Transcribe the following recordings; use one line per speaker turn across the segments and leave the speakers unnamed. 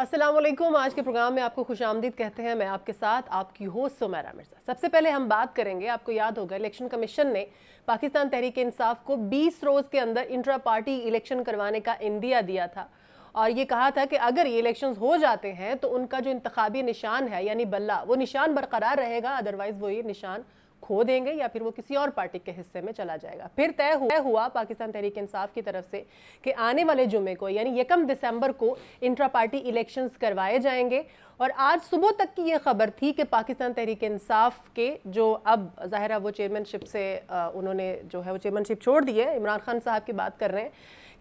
السلام علیکم. آج کے پروگرام میں آپ کو خوش آمدید کہتے ہیں. میں آپ کے ساتھ آپ کی ہوسٹ سمیرہ مرزا. سب سے پہلے ہم بات کریں گے, آپ کو یاد ہوگا الیکشن کمیشن نے پاکستان تحریک انصاف کو 20 روز کے اندر انٹرا پارٹی الیکشن کروانے کا عندیہ دیا تھا اور یہ کہا تھا کہ اگر یہ الیکشنز ہو جاتے ہیں تو ان کا جو انتخابی نشان ہے یعنی بلہ, وہ نشان برقرار رہے گا, ادروائز وہ یہ نشان کھو دیں گے یا پھر وہ کسی اور پارٹی کے حصے میں چلا جائے گا. پھر طے ہوا پاکستان تحریک انصاف کی طرف سے کہ آنے والے جمعے کو یعنی 1 دسمبر کو انٹرا پارٹی الیکشنز کروائے جائیں گے. اور آج صبح تک کی یہ خبر تھی کہ پاکستان تحریک انصاف کے جو اب ظاہرہ وہ چیئرمین شپ سے انہوں نے جو ہے وہ چیئرمین شپ چھوڑ دی ہے, عمران خان صاحب کی بات کر رہے ہیں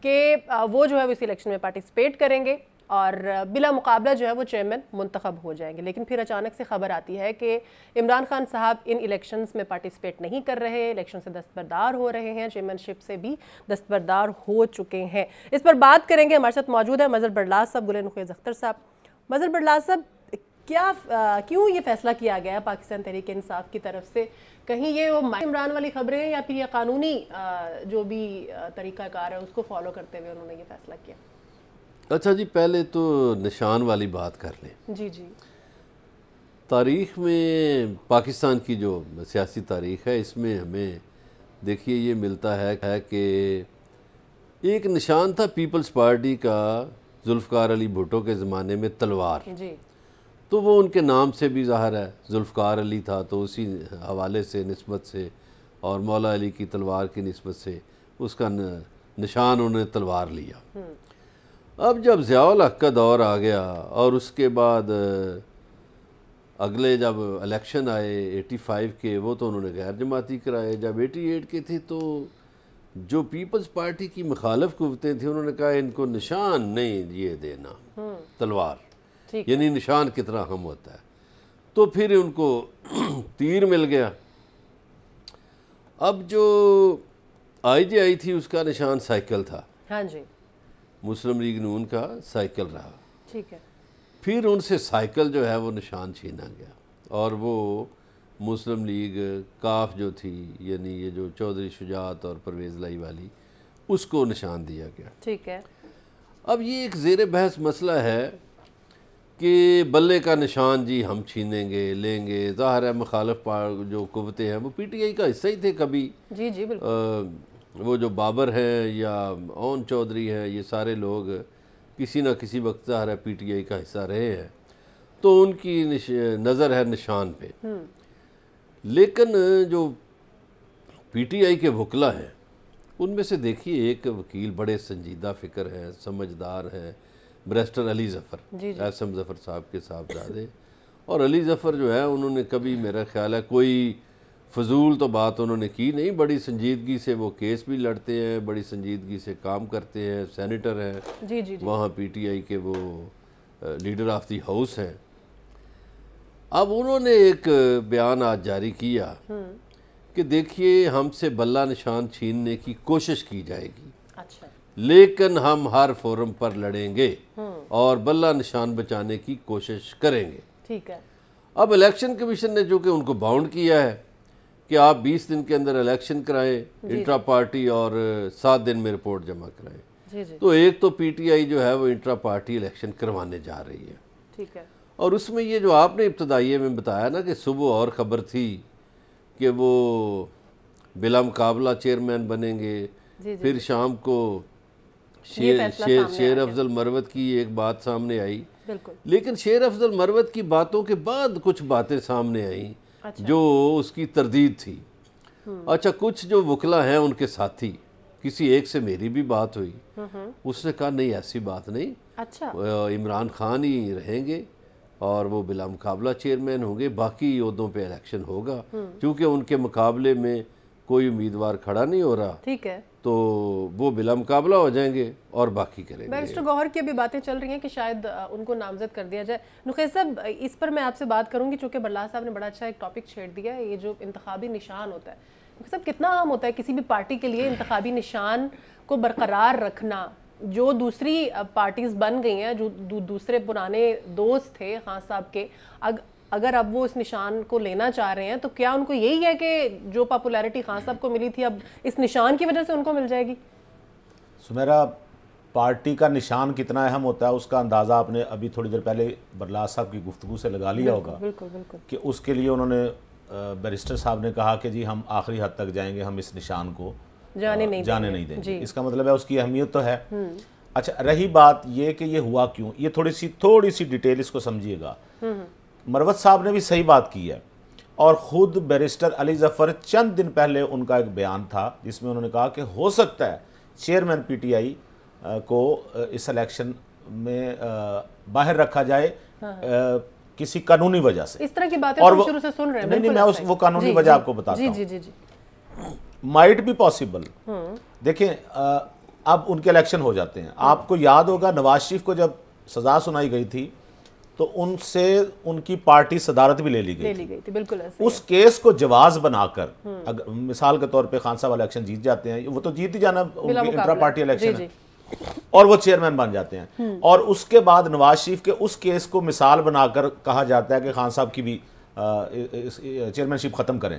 کہ وہ جو ہے اس الیکشن میں پارٹیسپیٹ کریں گے اور بلا مقابلہ جو ہے وہ چیئرمین منتخب ہو جائیں گے. لیکن پھر اچانک سے خبر آتی ہے کہ عمران خان صاحب ان الیکشنز میں پارٹیسپیٹ نہیں کر رہے, الیکشن سے دستبردار ہو رہے ہیں, چیئرمین شپ سے بھی دستبردار ہو چکے ہیں. اس پر بات کریں گے. ہمارے ساتھ موجود ہے مظہر بڑلاس صاحب, گل نخیز اختر صاحب. مظہر بڑلاس صاحب, کیوں یہ فیصلہ کیا گیا ہے پاکستان تحریک انصاف کی طرف سے؟ کہیں یہ وہ عمران والی خبریں ہیں یا پھر یہ قانونی جو بھی طریقہ کار ہے اس کو فالو کرتے ہوئے انہوں نے یہ فیصلہ کیا؟
اچھا جی, پہلے تو نشان والی بات کر لیں.
جی جی.
تاریخ میں پاکستان کی جو سیاسی تاریخ ہے اس میں ہمیں دیکھیے یہ ملتا ہے کہ ایک نشان تھا پیپلز پارٹی کا ذوالفقار علی بھٹو کے زمانے میں تلوار.
جی.
تو وہ ان کے نام سے بھی ظاہر ہے, ذوالفقار علی تھا تو اسی حوالے سے نسبت سے, اور مولا علی کی تلوار کی نسبت سے اس کا نشان انہوں نے تلوار لیا. اب جب ضیاء الحق کا دور آ گیا اور اس کے بعد اگلے جب الیکشن آئے 85 کے, وہ تو انہوں نے غیر جماعتی کرائے. جب 88 کے تھے تو جو پیپلز پارٹی کی مخالف قوتیں تھیں انہوں نے کہا ان کو نشان نہیں یہ دینا تلوار, یعنی نشان کتنا اہم ہوتا ہے. تو پھر ان کو تیر مل گیا. اب جو آئی جے آئی تھی اس کا نشان سائیکل تھا.
ہاں جی.
مسلم لیگ نون کا سائیکل رہا.
ٹھیک ہے. پھر
ان سے سائیکل جو ہے وہ نشان چھینا گیا اور وہ مسلم لیگ کاف جو تھی یعنی یہ جو چودھری شجاعت اور پرویز لائی والی, اس کو نشان دیا گیا.
ٹھیک ہے.
اب یہ ایک زیر بحث مسئلہ ہے کہ بلے کا نشان جی ہم چھینیں گے لیں گے. ظاہر ہے مخالف جو قوتیں ہیں وہ پی ٹی آئی کا حصہ ہی تھے کبھی.
جی جی بالکل.
وہ جو بابر ہیں یا اون چودھری ہیں, یہ سارے لوگ کسی نہ کسی وقت ظاہر ہے پی ٹی آئی کا حصہ رہے ہیں, تو ان کی نظر ہے نشان پہ. لیکن جو پی ٹی آئی کے وکلا ہیں ان میں سے دیکھیے ایک وکیل بڑے سنجیدہ فکر ہیں, سمجھدار ہیں, بیرسٹر علی ظفر, احسن ظفر صاحب کے صاحبزادے. اور علی ظفر جو ہے انہوں نے کبھی میرا خیال ہے کوئی فضول تو بات انہوں نے کی نہیں, بڑی سنجیدگی سے وہ کیس بھی لڑتے ہیں, بڑی سنجیدگی سے کام کرتے ہیں, سینیٹر ہیں.
جی جی.
وہاں پی ٹی آئی کے وہ لیڈر آف دی ہاؤس ہیں. اب انہوں نے ایک بیان آج جاری کیا کہ دیکھیے ہم سے بلہ نشان چھیننے کی کوشش کی جائے گی.
اچھا.
لیکن ہم ہر فورم پر لڑیں گے اور بلہ نشان بچانے کی کوشش کریں گے.
ٹھیک ہے.
اب الیکشن کمیشن نے جو کہ ان کو باؤنڈ کیا ہے کہ آپ 20 دن کے اندر الیکشن کرائیں انٹرا پارٹی اور 7 دن میں رپورٹ جمع کرائیں. تو ایک تو پی ٹی آئی جو ہے وہ انٹرا پارٹی الیکشن کروانے جا رہی ہے.
ٹھیک ہے.
اور اس میں یہ جو آپ نے ابتدائیے میں بتایا نا کہ صبح اور خبر تھی کہ وہ بلا مقابلہ چیئرمین بنیں گے, پھر شام کو شیر افضل مروت کی ایک بات سامنے آئی. لیکن شیر افضل مروت کی باتوں کے بعد کچھ باتیں سامنے آئیں جو اس کی تردید تھی. اچھا, کچھ جو وکلا ہیں ان کے ساتھی, کسی ایک سے میری بھی بات ہوئی, اس نے کہا نہیں ایسی بات نہیں, عمران خان ہی رہیں گے اور وہ بلا مقابلہ چیئرمین ہوں گے, باقی عہدوں پہ الیکشن ہوگا کیونکہ ان کے مقابلے میں کوئی امیدوار کھڑا نہیں ہو رہا.
ٹھیک ہے.
تو وہ بلا مقابلہ ہو جائیں گے اور باقی کریں گے.
بیرسٹر گوہر کی ابھی باتیں چل رہی ہیں کہ شاید ان کو نامزد کر دیا جائے. نخیز صاحب, اس پر میں آپ سے بات کروں گی چونکہ بڑلاس صاحب نے بڑا اچھا ایک ٹاپک چھیڑ دیا ہے, یہ جو انتخابی نشان ہوتا ہے. نخیز صاحب, کتنا عام ہوتا ہے کسی بھی پارٹی کے لیے انتخابی نشان کو برقرار رکھنا؟ جو دوسری پارٹیز بن گئی ہیں, جو دوسرے پرانے دوست تھے خان صاحب کے, اگر اب وہ اس نشان کو لینا چاہ رہے ہیں تو کیا ان کو یہی ہے کہ جو پاپولیرٹی خان صاحب کو ملی تھی اب اس نشان کی وجہ سے ان کو مل جائے گی؟
سمیرہ, پارٹی کا نشان کتنا اہم ہوتا ہے اس کا اندازہ آپ نے ابھی تھوڑی دیر پہلے برلاس صاحب کی گفتگو سے لگا لیا ہوگا کہ اس کے لیے انہوں نے بیرسٹر صاحب نے کہا کہ جی ہم آخری حد تک جائیں گے, ہم اس نشان کو جانے نہیں دیں گے. اس کا مطلب ہے اس کی اہمیت تو ہے. اچھا رہی بات یہ کہ یہ ہوا کیوں, یہ تھوڑی سی ڈیٹیل اس کو سمجھیے گا. مروت صاحب نے بھی صحیح بات کی ہے, اور خود بیرسٹر علی ظفر چند دن پہلے ان کا ایک بیان تھا جس میں انہوں نے کہا کہ ہو سکتا ہے چیئرمین پی ٹی آئی کو اس الیکشن میں باہر رکھا جائے کسی قانونی وجہ سے.
اس طرح کی باتیں تو شروع سے سن رہے ہیں.
نہیں میں وہ قانونی وجہ آپ کو بتاتا ہوں. مائٹ بھی پاسبل. دیکھیں اب ان کے الیکشن ہو جاتے ہیں. آپ کو یاد ہوگا نواز شریف کو جب سزا سنائی گئی تھی تو ان سے ان کی پارٹی صدارت بھی لے لی گئی تھی.
بالکل
اس کیس کو جواز بنا کر مثال کے طور پہ خان صاحب الیکشن جیت جاتے ہیں, وہ تو جیت ہی جانا, ان کی انٹرا پارٹی الیکشن ہے, اور وہ چیئرمین بن جاتے ہیں. اور اس کے بعد نواز شریف کے اس کیس کو مثال بنا کر کہا جاتا ہے کہ خان صاحب کی بھی چیئرمین شپ ختم کریں.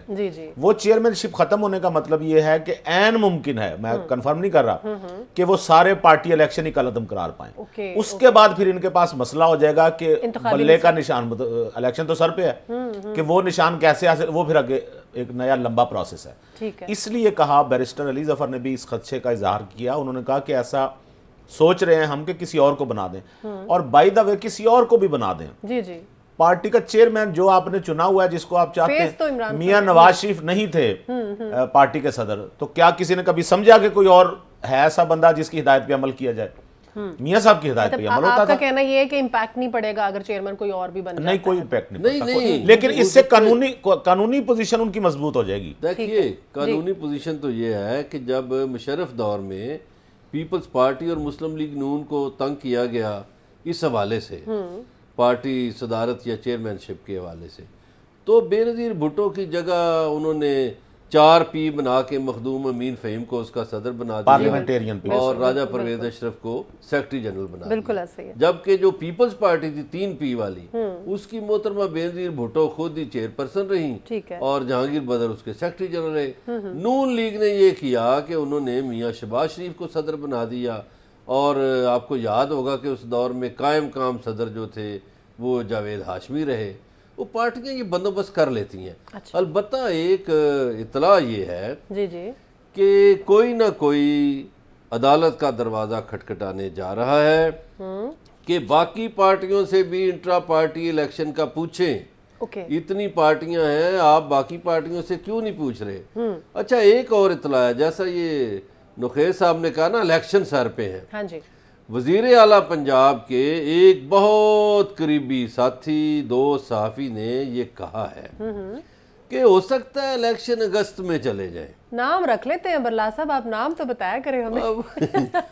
وہ چیئرمین شپ ختم ہونے کا مطلب یہ ہے کہ عین ممکن ہے, میں کنفرم نہیں کر رہا, کہ وہ سارے پارٹی الیکشن ہی کالعدم قرار پائیں. اس کے بعد پھر ان کے پاس مسئلہ ہو جائے گا کہ بلے کا نشان, الیکشن تو سر پہ ہے, کہ وہ نشان کیسے حاصل, وہ پھر آگے ایک نیا لمبا پروسیس ہے. اس لیے کہا بیرسٹر علی ظفر نے بھی اس خدشے کا اظہار کیا. انہوں نے کہا کہ ایسا سوچ رہے ہیں ہم کہ کسی اور کو بنا دیں, اور بائی دا وے کسی اور کو بھی بنا دیں. پارٹی کا چیئرمین جو آپ نے چنا ہوا ہے, جس کو آپ چاہتے ہیں, میاں نواز شریف نہیں تھے پارٹی کے صدر, تو کیا کسی نے کبھی سمجھا کہ کوئی اور ہے ایسا بندہ جس کی ہدایت پہ عمل کیا جائے؟ میاں صاحب کی ہدایت پہ عمل ہوتا تھا.
آپ کا کہنا یہ ہے کہ امپیکٹ نہیں پڑے گا اگر چیئرمین کوئی اور بھی بن جاتا ہے؟
نہیں, کوئی امپیکٹ نہیں پڑتا, لیکن اس سے قانونی پوزیشن ان کی مضبوط ہو جائے گی.
دیکھیے قانونی پوزیشن تو یہ ہے کہ جب مشرف دور میں پیپلز پارٹی اور مسلم لیگ نون کو تنگ کیا گیا اس حوالے سے, پارٹی صدارت یا چیئرمین شپ کے حوالے سے, تو بے نظیر بھٹو کی جگہ انہوں نے 4P بنا کے مخدوم امین فہیم کو اس کا صدر بنا دیا اور راجہ پرویز اشرف کو سیکرٹری جنرل بنا دیا.
بالکل ایسے ہی.
جبکہ جو پیپلز پارٹی تھی 3P والی, اس کی محترمہ بے نظیر بھٹو خود ہی چیئر پرسن رہی اور جہانگیر بدر اس کے سیکرٹری جنرل رہے. نون لیگ نے یہ کیا کہ انہوں نے میاں شہباز شریف کو صدر بنا دیا, اور آپ کو یاد ہوگا کہ اس دور میں قائم مقام صدر جو تھے وہ جاوید ہاشمی رہے. وہ پارٹیاں یہ بندوبست کر لیتی ہیں. البتہ ایک اطلاع یہ ہے کہ کوئی نہ کوئی عدالت کا دروازہ کھٹکھٹانے جا رہا ہے کہ باقی پارٹیوں سے بھی انٹرا پارٹی الیکشن کا پوچھیں. اتنی پارٹیاں ہیں, آپ باقی پارٹیوں سے کیوں نہیں پوچھ رہے؟ اچھا ایک اور اطلاع ہے, جیسا یہ نخیر صاحب نے کہا نا الیکشن سر پہ ہے, وزیر اعلیٰ پنجاب کے ایک بہت قریبی ساتھی دوست صحافی نے یہ کہا ہے کہ ہو سکتا ہے الیکشن اگست میں چلے جائیں.
نام رکھ لیتے ہیں برلاس صاحب, آپ نام تو بتایا کریں ہمیں.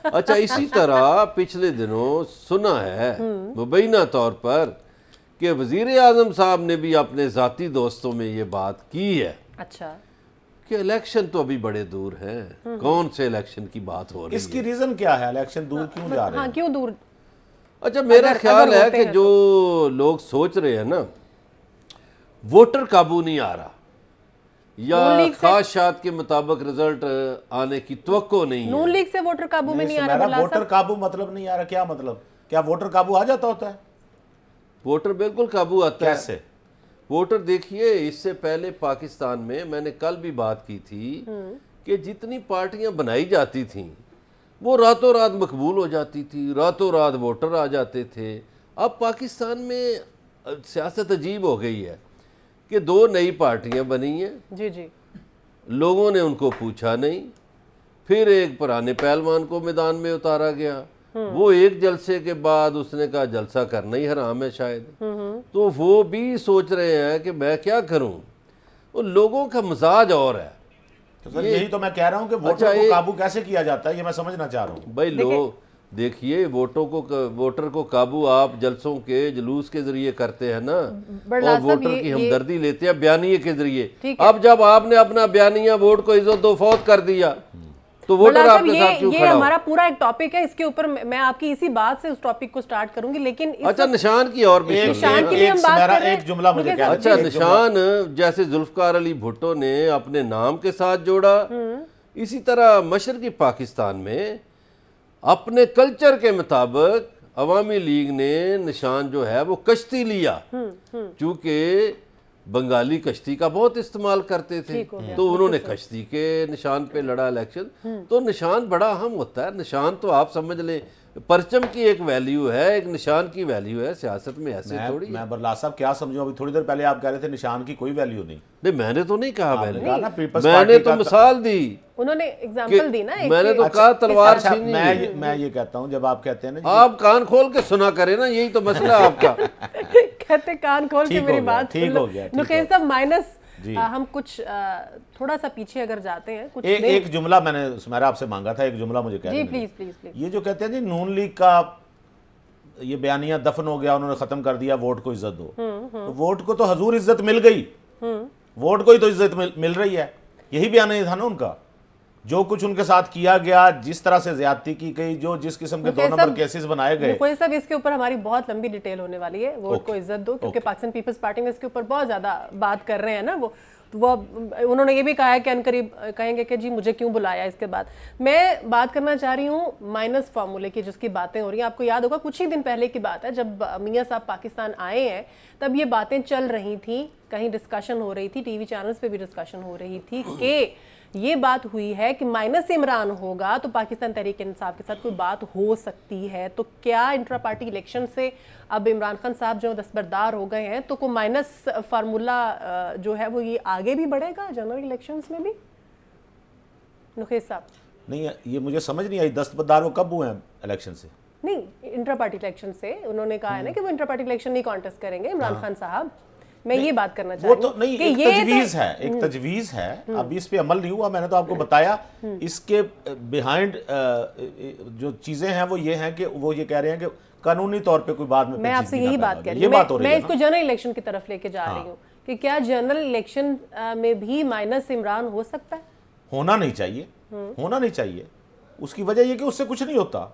اچھا اسی طرح پچھلے دنوں سنا ہے مبینہ طور پر کہ وزیر اعظم صاحب نے بھی اپنے ذاتی دوستوں میں یہ بات کی ہے.
اچھا,
کہ الیکشن تو ابھی بڑے دور ہیں, کون سے الیکشن کی بات ہو رہی ہے؟
اس کی ریزن کیا ہے, الیکشن دور کیوں جا رہے ہیں؟
کیوں دور؟
اچھا میرا خیال ہے کہ جو لوگ سوچ رہے ہیں نا ووٹر قابو نہیں آ رہا, یا خواہشات کے مطابق رزلٹ آنے کی توقع نہیں ہے.
نون لیگ سے ووٹر قابو میں نہیں آ رہا.
ووٹر قابو مطلب نہیں آ رہا, کیا مطلب؟ کیا ووٹر قابو آ جاتا ہوتا ہے؟
ووٹر بالکل قابو آتا ہے.
کیسے
ووٹر دیکھیے, اس سے پہلے پاکستان میں نے کل بھی بات کی تھی کہ جتنی پارٹیاں بنائی جاتی تھیں وہ راتوں رات مقبول ہو جاتی تھی, راتوں رات ووٹر آ جاتے تھے. اب پاکستان میں سیاست عجیب ہو گئی ہے کہ 2 نئی پارٹیاں بنی ہیں, لوگوں نے ان کو پوچھا نہیں, پھر ایک پرانے پہلوان کو میدان میں اتارا گیا, وہ ایک جلسے کے بعد اس نے کہا جلسہ کرنا ہی حرام ہے شاید, تو وہ بھی سوچ رہے ہیں کہ میں کیا کروں. وہ لوگوں کا مزاج اور ہے.
یہی تو میں کہہ رہا ہوں کہ ووٹر کو قابو کیسے کیا جاتا ہے, یہ میں سمجھنا چاہ رہا ہوں.
بھائی لوگ دیکھیے, ووٹر کو قابو آپ جلسوں کے جلوس کے ذریعے کرتے ہیں نا, اور ووٹر کی ہمدردی لیتے ہیں بیانیے کے ذریعے. اب جب آپ نے اپنا بیانیہ ووٹ کو عزت و فوت کر دیا تو ووٹر آپ کے ساتھ کیوں کھڑا ہو؟
یہ ہمارا پورا ایک ٹاپک ہے, اس کے اوپر میں آپ کی اسی بات سے اس ٹاپک کو سٹارٹ کروں گی, لیکن
اچھا نشان کی اور بھی
نشان کے لیے ہم بات کر رہے ہیں.
ایک جملہ مجھے کہہ
اچھا نشان جیسے ذوالفقار علی بھٹو نے اپنے نام کے ساتھ جوڑا, اسی طرح مشرقی پاکستان میں اپنے کلچر کے مطابق عوامی لیگ نے نشان جو ہے وہ کشتی لیا، چونکہ بنگالی کشتی کا بہت استعمال کرتے تھے تو انہوں نے کشتی کے نشان پہ لڑا الیکشن۔ تو نشان بڑا اہم ہوتا ہے، نشان تو آپ سمجھ لیں پرچم کی ایک ویلیو ہے، ایک نشان کی ویلیو ہے، سیاست میں ایسے تھوڑی۔
میں برلا صاحب کیا سمجھوں، ابھی تھوڑی دیر پہلے آپ کہہ رہے تھے نشان کی کوئی ویلیو نہیں۔
نہیں میں نے تو نہیں کہا ویلیو، میں نے تو مثال دی،
انہوں نے ایگزامپل دی نا،
میں نے تو کہا تلوار چھینی۔
میں یہ کہتا ہوں جب آپ کہتے ہیں نا
آپ کان کھول کے سنا کریں نا، یہی تو مسئلہ آپ کا۔
کہتے کان کھول کے میری بات سن لو۔ نقیب صاحب مائنس ہم کچھ تھوڑا سا پیچھے اگر جاتے ہیں، کچھ
ایک جملہ میں نے سمیرا آپ سے مانگا تھا، ایک جملہ مجھے کہہ دیں۔
Please please please.
یہ جو کہتے ہیں جی نون لیگ کا یہ بیانیہ دفن ہو گیا، انہوں نے ختم کر دیا، ووٹ کو عزت دو، تو ووٹ کو تو حضور عزت مل گئی، ووٹ کو ہی تو عزت مل رہی ہے، یہی بیانیہ تھا نا ان کا۔ جو کچھ ان کے ساتھ کیا گیا، جس طرح سے زیادتی کی گئی، جو جس قسم کے 2 نمبر کیسز بنائے گئے،
کوئی صاحب اس کے اوپر ہماری بہت لمبی ڈیٹیل ہونے والی ہے، ووٹ کو عزت دو، کیونکہ پاکستان پیپلز پارٹی میں اس کے اوپر بہت زیادہ بات کر رہے ہیں نا۔ وہ انہوں نے یہ بھی کہا ہے کہ عنقریب کہیں گے کہ جی مجھے کیوں بلایا۔ اس کے بعد میں بات کرنا چاہ رہی ہوں مائنس فارمولے کی، جس کی باتیں ہو رہی ہیں۔ آپ کو یاد ہوگا کچھ ہی دن پہلے کی بات ہے، جب میاں صاحب پاکستان آئے ہیں تب یہ باتیں چل رہی تھیں، کہیں ڈسکشن ہو رہی تھی، ٹی وی چینلز پہ بھی ڈسکشن ہو رہی تھی کہ یہ بات ہوئی ہے کہ مائنس عمران ہوگا تو پاکستان تحریک انصاف کے ساتھ کوئی بات ہو سکتی ہے۔ تو کیا انٹرا پارٹی الیکشن سے اب عمران خان صاحب جو دستبردار ہو گئے ہیں تو کوئی مائنس فارمولا جو ہے وہ یہ آگے بھی بڑھے گا جنرل الیکشنز میں بھی؟ نقیب صاحب
نہیں یہ مجھے سمجھ نہیں آئی، دستبردار وہ کب ہوئے ہیں الیکشن سے؟
نہیں انٹرا پارٹی الیکشن سے انہوں نے کہا ہے نا کہ وہ انٹرا پارٹی الیکشن نہیں کانٹیسٹ کریں گے عمران خان صاحب۔ میں یہ بات کرنا چاہ رہی ہوں کہ یہ
تجویز ہے، ایک تجویز ہے، ابھی اس پہ عمل نہیں ہوا۔ میں نے تو آپ کو بتایا اس کے بیہائنڈ جو چیزیں ہیں وہ یہ ہیں کہ وہ یہ کہہ رہے ہیں کہ قانونی طور پہ کوئی بات
میں آپ سے یہی بات کر رہی ہوں، میں اس کو جنرل الیکشن کی طرف لے کے جا رہی ہوں کہ کیا جنرل الیکشن میں بھی مائنس عمران ہو سکتا ہے؟
ہونا نہیں چاہیے، ہونا نہیں چاہیے۔ اس کی وجہ یہ کہ اس سے کچھ نہیں ہوتا۔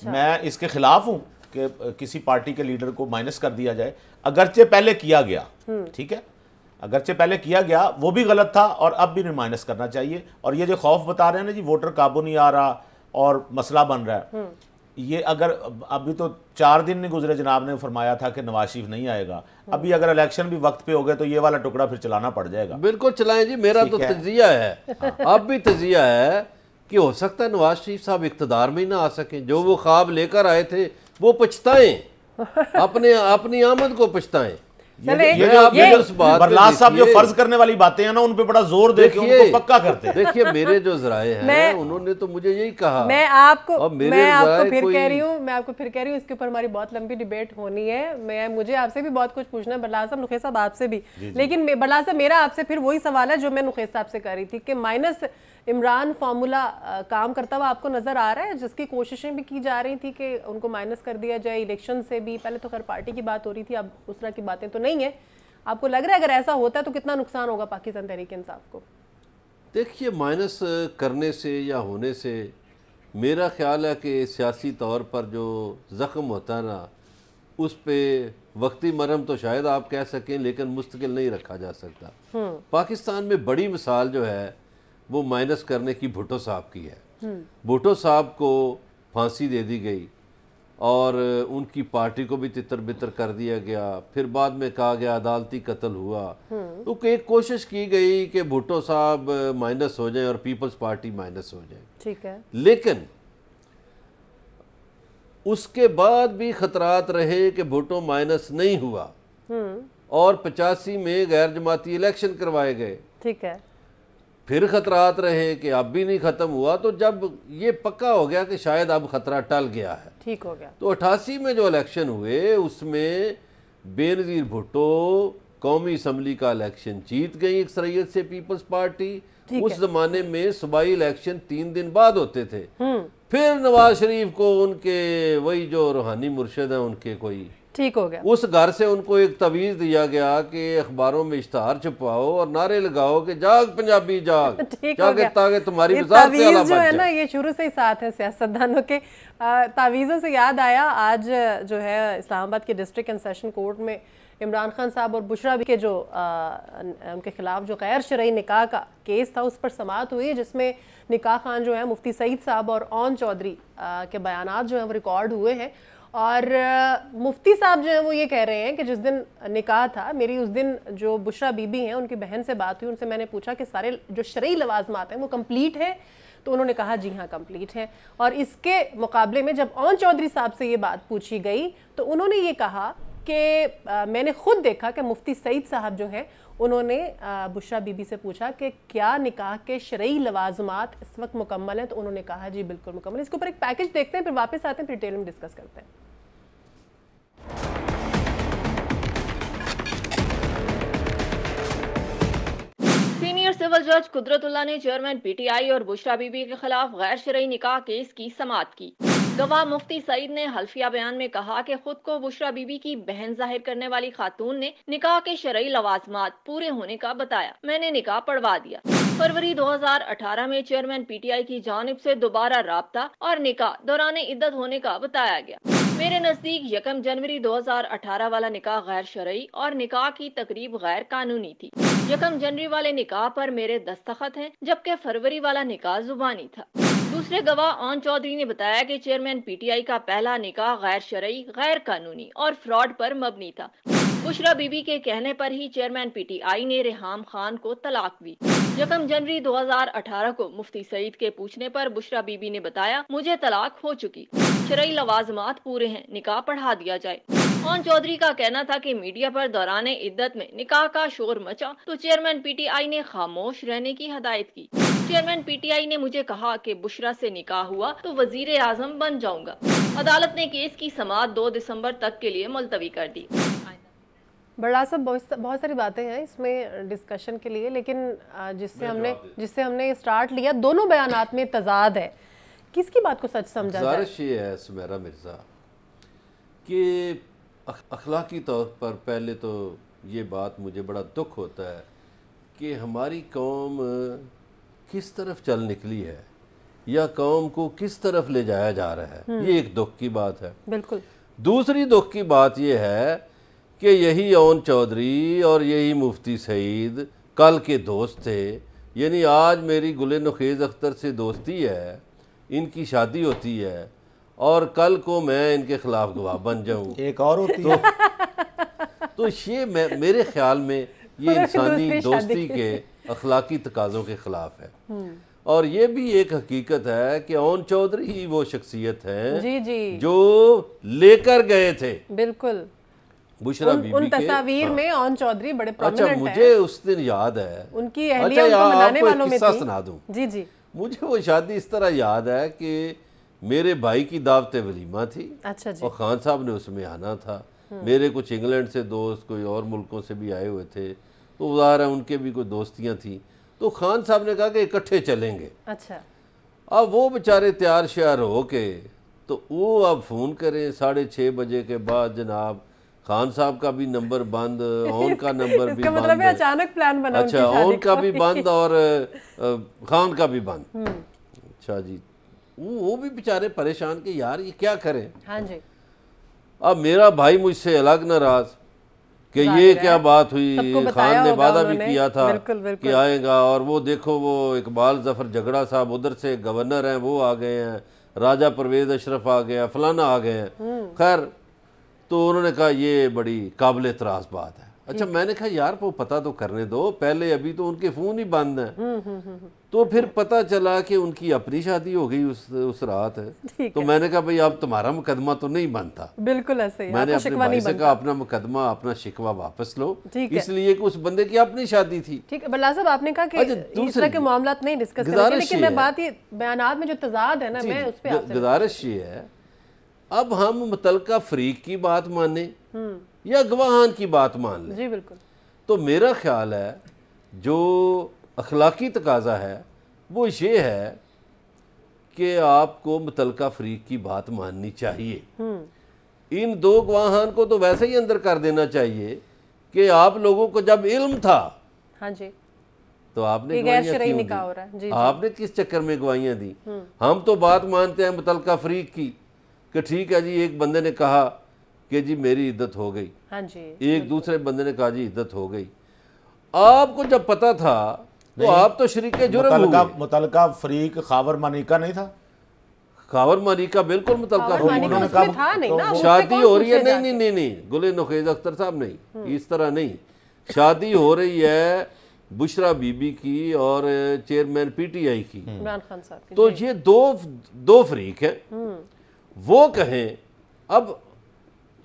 میں اس کے خلاف ہوں کہ کسی پارٹی کے لیڈر کو مائنس کر دیا جائے، اگرچہ پہلے کیا گیا، ٹھیک ہے، اگرچہ پہلے کیا گیا وہ بھی غلط تھا اور اب بھی نہیں مائنس کرنا چاہیے۔ اور یہ جو خوف بتا رہے ہیں نا جی ووٹر قابو نہیں آ رہا اور مسئلہ بن رہا ہے، یہ اگر ابھی تو 4 دن نہیں گزرے جناب نے فرمایا تھا کہ نواز شریف نہیں آئے گا، ابھی اگر الیکشن بھی وقت پہ ہو گئے تو یہ والا ٹکڑا پھر چلانا پڑ جائے گا۔
بالکل چلائیں جی، میرا تو تجزیہ ہے، اب بھی تجزیہ ہے کہ ہو سکتا ہے نواز شریف صاحب اقتدار میں ہی نہ آ سکیں، جو وہ خواب لے کر آئے تھے وہ پچھتائیں، اپنی آمد کو پچھتائیں۔
برلاس صاحب جو فرض کرنے والی باتیں ہیں نا ان پہ بڑا زور دے کے ان کو پکا کرتے ہیں۔
دیکھیے میرے جو ذرائع ہیں انہوں نے تو مجھے یہی کہا،
میں آپ کو پھر کہہ رہی ہوں اس کے اوپر ہماری بہت لمبی ڈیبیٹ ہونی ہے، مجھے آپ سے بھی بہت کچھ پوچھنا ہے برلاس صاحب، نقیب صاحب آپ سے بھی، لیکن برلاس صاحب میرا آپ سے پھر وہی سوال ہے جو میں نقیب صاحب سے کر رہی تھی کہ مائنس عمران فارمولا کام کرتا ہوا آپ کو نظر آ رہا ہے، جس کی کوششیں بھی کی جا رہی تھی کہ ان کو مائنس کر دیا جائے الیکشن سے بھی؟ پہلے تو خیر پارٹی کی بات ہو رہی تھی، اب اس طرح کی باتیں تو نہیں ہیں۔ آپ کو لگ رہا ہے اگر ایسا ہوتا ہے تو کتنا نقصان ہوگا پاکستان تحریک انصاف کو؟
دیکھیے مائنس کرنے سے یا ہونے سے میرا خیال ہے کہ سیاسی طور پر جو زخم ہوتا ہے نا اس پہ وقتی مرہم تو شاید آپ کہہ سکیں لیکن مستقل نہیں رکھا جا سکتا۔ پاکستان میں بڑی مثال جو ہے وہ مائنس کرنے کی بھٹو صاحب کی ہے۔ بھٹو صاحب کو پھانسی دے دی گئی اور ان کی پارٹی کو بھی تتر بتر کر دیا گیا، پھر بعد میں کہا گیا عدالتی قتل ہوا، تو ایک کوشش کی گئی کہ بھٹو صاحب مائنس ہو جائیں اور پیپلز پارٹی مائنس ہو جائے،
ٹھیک ہے،
لیکن اس کے بعد بھی خطرات رہے کہ بھٹو مائنس نہیں ہوا اور 85 میں غیر جماعتی الیکشن کروائے گئے،
ٹھیک ہے،
پھر خطرات رہے کہ اب بھی نہیں ختم ہوا، تو جب یہ پکا ہو گیا کہ شاید اب خطرہ ٹل گیا ہے،
ٹھیک ہو گیا،
تو 88 میں جو الیکشن ہوئے اس میں بے نظیر بھٹو قومی اسمبلی کا الیکشن جیت گئی اکثریت سے پیپلز پارٹی۔ اس زمانے میں صوبائی الیکشن 3 دن بعد ہوتے تھے، پھر نواز شریف کو ان کے وہی جو روحانی مرشد ہیں ان کے کوئی
ٹھیک ہو گیا،
اس گھر سے ان کو ایک تعویذ دیا گیا کہ اخباروں میں اشتہار چھپواؤ اور نعرے لگاؤ کہ جاگ پنجابی جاگ، تاکہ تمہاری وزارت سے اعلیٰ بن جائے۔
جو ہے نا یہ شروع سے ہی ساتھ ہے سیاستدانوں کے۔ تعویذوں سے یاد آیا، آج جو ہے اسلام آباد کے ڈسٹرکٹ اینڈ سیشن کورٹ میں عمران خان صاحب اور بشرا بھی کے جو ان کے خلاف جو غیر شرعی نکاح کا کیس تھا اس پر سماعت ہوئی، جس میں نکاح خان جو ہیں مفتی سعید صاحب اور اون چودھری کے بیانات جو ہیں وہ ریکارڈ ہوئے ہیں، اور مفتی صاحب جو ہیں وہ یہ کہہ رہے ہیں کہ جس دن نکاح تھا میری اس دن جو بشرا بی بی ہیں ان کی بہن سے بات ہوئی، ان سے میں نے پوچھا کہ سارے جو شرعی لوازمات ہیں وہ کمپلیٹ ہیں، تو انہوں نے کہا جی ہاں کمپلیٹ ہے۔ اور اس کے مقابلے میں جب اون چودھری صاحب سے یہ بات پوچھی گئی تو انہوں نے یہ کہا کہ میں نے خود دیکھا کہ مفتی سعید صاحب جو ہیں انہوں نے بشرا بی بی سے پوچھا کہ کیا نکاح کے شرعی لوازمات اس وقت مکمل ہیں، تو انہوں نے کہا جی بالکل مکمل۔ اس کے اوپر ایک پیکج دیکھتے ہیں، پھر واپس آتے ہیں، پھر ڈیٹیل میں ڈسکس کرتے ہیں۔
سینئر سول جج قدرت اللہ نے چیئرمین پی ٹی آئی اور بشرا بی بی کے خلاف غیر شرعی نکاح کیس کی سماعت کی۔ گواہ مفتی سعید نے حلفیہ بیان میں کہا کہ خود کو بشرا بی بی کی بہن ظاہر کرنے والی خاتون نے نکاح کے شرعی لوازمات پورے ہونے کا بتایا، میں نے نکاح پڑھوا دیا۔ فروری 2018 میں چیئرمین پی ٹی آئی کی جانب سے دوبارہ رابطہ اور نکاح دوران عدت ہونے کا بتایا گیا۔ میرے نزدیک 1 جنوری 2018 والا نکاح غیر شرعی اور نکاح کی تقریب غیر قانونی تھی۔ 1 جنوری والے نکاح پر میرے دستخط ہیں، جبکہ فروری والا نکاح زبانی تھا۔ دوسرے گواہ اون چودھری نے بتایا کہ چیئرمین پی ٹی آئی کا پہلا نکاح غیر شرعی، غیر قانونی اور فراڈ پر مبنی تھا۔ بشرا بی بی کے کہنے پر ہی چیئرمین پی ٹی آئی نے ریحام خان کو طلاق دی۔ 1 جنوری 2018 کو مفتی سعید کے پوچھنے پر بشرا بی بی نے بتایا مجھے طلاق ہو چکی، شرعی لوازمات پورے ہیں، نکاح پڑھا دیا جائے۔ اون چودھری کا کہنا تھا کہ میڈیا پر دوران عدت میں نکاح کا شور مچا تو چیئرمین پی ٹی آئی نے خاموش رہنے کی ہدایت کی۔ چیئرمین پی ٹی آئی نے مجھے کہا کہ بشرا سے نکاح ہوا تو وزیر اعظم بن جاؤں گا۔ عدالت نے کیس کی سماعت 2 دسمبر تک کے لیے ملتوی کر دی۔
بڑا صاحب بہت ساری باتیں ہیں اس میں ڈسکشن کے لیے، لیکن جس سے ہم نے سٹارٹ لیا دونوں بیانات میں تضاد ہے، کس کی بات کو سچ سمجھا جائے؟
گزارش یہ ہے سمیرہ مرزا کہ اخلاقی طور پر پہلے تو یہ بات مجھے بڑا دکھ ہوتا ہے کہ ہماری قوم کس طرف چل نکلی ہے یا قوم کو کس طرف لے جایا جا رہا ہے، یہ ایک دکھ کی بات ہے۔
بالکل۔
دوسری دکھ کی بات یہ ہے کہ یہی اون چودھری اور یہی مفتی سعید کل کے دوست تھے، یعنی آج میری گل نخیز اختر سے دوستی ہے، ان کی شادی ہوتی ہے اور کل کو میں ان کے خلاف گواہ بن جاؤں،
ایک اور ہوتی ہے
تو یہ میرے خیال میں یہ انسانی دوستی کے اخلاقی تقاضوں کے خلاف ہے۔ اور یہ بھی ایک حقیقت ہے کہ اون چودھری ہی وہ شخصیت ہیں جو لے کر گئے تھے
بالکل
بشرا بی بی
ان تصاویر میں اون چودھری بڑے
اچھا مجھے اس دن یاد ہے،
ان کی اہلیہ ان کو منانے والوں میں
قصہ سنا دوں۔
جی
مجھے وہ شادی اس طرح یاد ہے کہ میرے بھائی کی دعوت ولیمہ تھی،
اچھا جی،
اور خان صاحب نے اس میں آنا تھا، میرے کچھ انگلینڈ سے دوست کوئی اور ملکوں سے بھی آئے ہوئے تھے، تو ظاہر ہے ان کے بھی کوئی دوستیاں تھیں، تو خان صاحب نے کہا کہ اکٹھے چلیں گے۔
اچھا،
اب وہ بیچارے تیار شیار ہو کے تو وہ اب فون کریں 6:30 بجے کے بعد، جناب خان صاحب کا بھی نمبر بند، اون کا نمبر بھی بند،
مطلب اچانک پلان بنا،
اچھا اون کا بھی بند اور خان کا بھی بند۔ اچھا جی، وہ بھی بیچارے پریشان کہ یار یہ کیا کریں۔
ہاں جی،
اب میرا بھائی مجھ سے الگ ناراض کہ یہ کیا بات ہوئی، خان نے وعدہ بھی کیا تھا کہ آئے گا، اور وہ دیکھو وہ اقبال ظفر جھگڑا صاحب ادھر سے گورنر ہیں وہ آ گئے ہیں، راجہ پرویز اشرف آ گیا، فلانا آ گئے ہیں۔ خیر تو انہوں نے کہا یہ بڑی قابل اعتراض بات ہے۔ اچھا میں نے کہا یار وہ پتہ تو کرنے دو پہلے، ابھی تو ان کے فون ہی بند ہیں۔ تو پھر پتہ چلا کہ ان کی اپنی شادی ہو گئی اس رات، تو میں نے کہا بھئی اب تمہارا مقدمہ تو نہیں بنتا،
بالکل ایسے ہی،
میں نے اپنے بھائی سے کہا اپنا مقدمہ اپنا شکوہ واپس لو، اس لیے کہ اس بندے کی اپنی شادی تھی۔
ٹھیک ہے بلال صاحب، آپ نے کہا کہ اس طرح کے معاملات نہیں ڈسکس کریں، لیکن میں بات یہ بیانات میں جو تضاد ہے نا، میں اس پہ
گزارش یہ ہے اب ہم متعلقہ فریق کی بات مانیں یا گواہان کی بات مان لیں۔
جی بالکل،
تو میرا خیال ہے جو اخلاقی تقاضا ہے وہ یہ ہے کہ آپ کو متعلقہ فریق کی بات ماننی چاہیے۔ ان 2 گواہان کو تو ویسے ہی اندر کر دینا چاہیے کہ آپ لوگوں کو جب علم تھا
ہاں جی
تو آپ نے
غیر شرعی نکاح ہو رہا ہے،
آپ نے کس چکر میں گواہیاں دی؟ ہم تو بات مانتے ہیں متعلقہ فریق کی کہ ٹھیک ہے جی ایک بندے نے کہا کہ جی میری عدت ہو گئی،
ہاں جی،
ایک دوسرے بندے نے کہا جی عدت ہو گئی. آپ کو جب پتا تھا تو آپ تو شریک جرم ہوئے.
متعلقہ فریق خاور مانیکا نہیں تھا؟
خاور مانیکا بالکل متعلقہ
فریق
شادی ہو رہی ہے. نہیں گل نخیز اختر صاحب نہیں، اس طرح نہیں. شادی ہو رہی ہے بشرا بی بی کی اور چیئرمین پی ٹی آئی کی،
عمران خان صاحب کی.
تو یہ دو فریق ہیں. وہ کہیں اب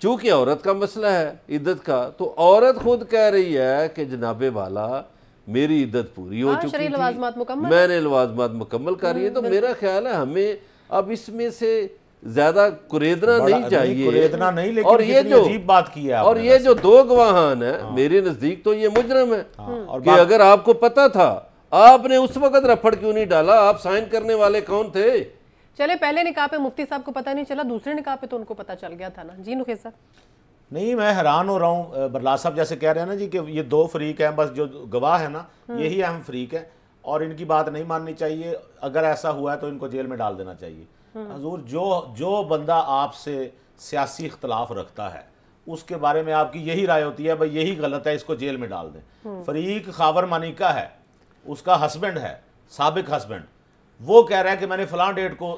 چونکہ عورت کا مسئلہ ہے عدت کا، تو عورت خود کہہ رہی ہے کہ جناب والا میری عدت پوری ہو چکی
شرعی لوازمات مکمل،
میں نے لوازمات مکمل کر رہی ہے. تو میرا خیال ہے ہمیں اب اس میں سے زیادہ کریدنا نہیں چاہیے. اور یہ جو
عجیب بات کی ہے
اور یہ جو دو گواہان ہیں میرے نزدیک تو یہ مجرم ہے کہ اگر آپ کو پتا تھا آپ نے اس وقت رفڑ کیوں نہیں ڈالا؟ آپ سائن کرنے والے کون تھے؟
چلے پہلے نکاح پہ مفتی صاحب کو پتہ نہیں چلا، دوسرے نکاح پہ تو ان کو پتہ چل گیا تھا نا. جی نخیز صاحب.
نہیں، میں حیران ہو رہا ہوں. برلاس صاحب جیسے کہہ رہے ہیں نا جی کہ یہ دو فریق ہیں، بس جو گواہ ہے نا یہی اہم فریق ہے اور ان کی بات نہیں ماننی چاہیے. اگر ایسا ہوا ہے تو ان کو جیل میں ڈال دینا چاہیے. حضور جو بندہ آپ سے سیاسی اختلاف رکھتا ہے اس کے بارے میں آپ کی یہی رائے ہوتی ہے بھائی یہی غلط ہے، اس کو جیل میں ڈال دیں. فریق خاور مانیکا ہے، اس کا ہسبینڈ ہے، سابق ہسبینڈ، وہ کہہ رہا ہے کہ میں نے فلاں ڈیٹ کو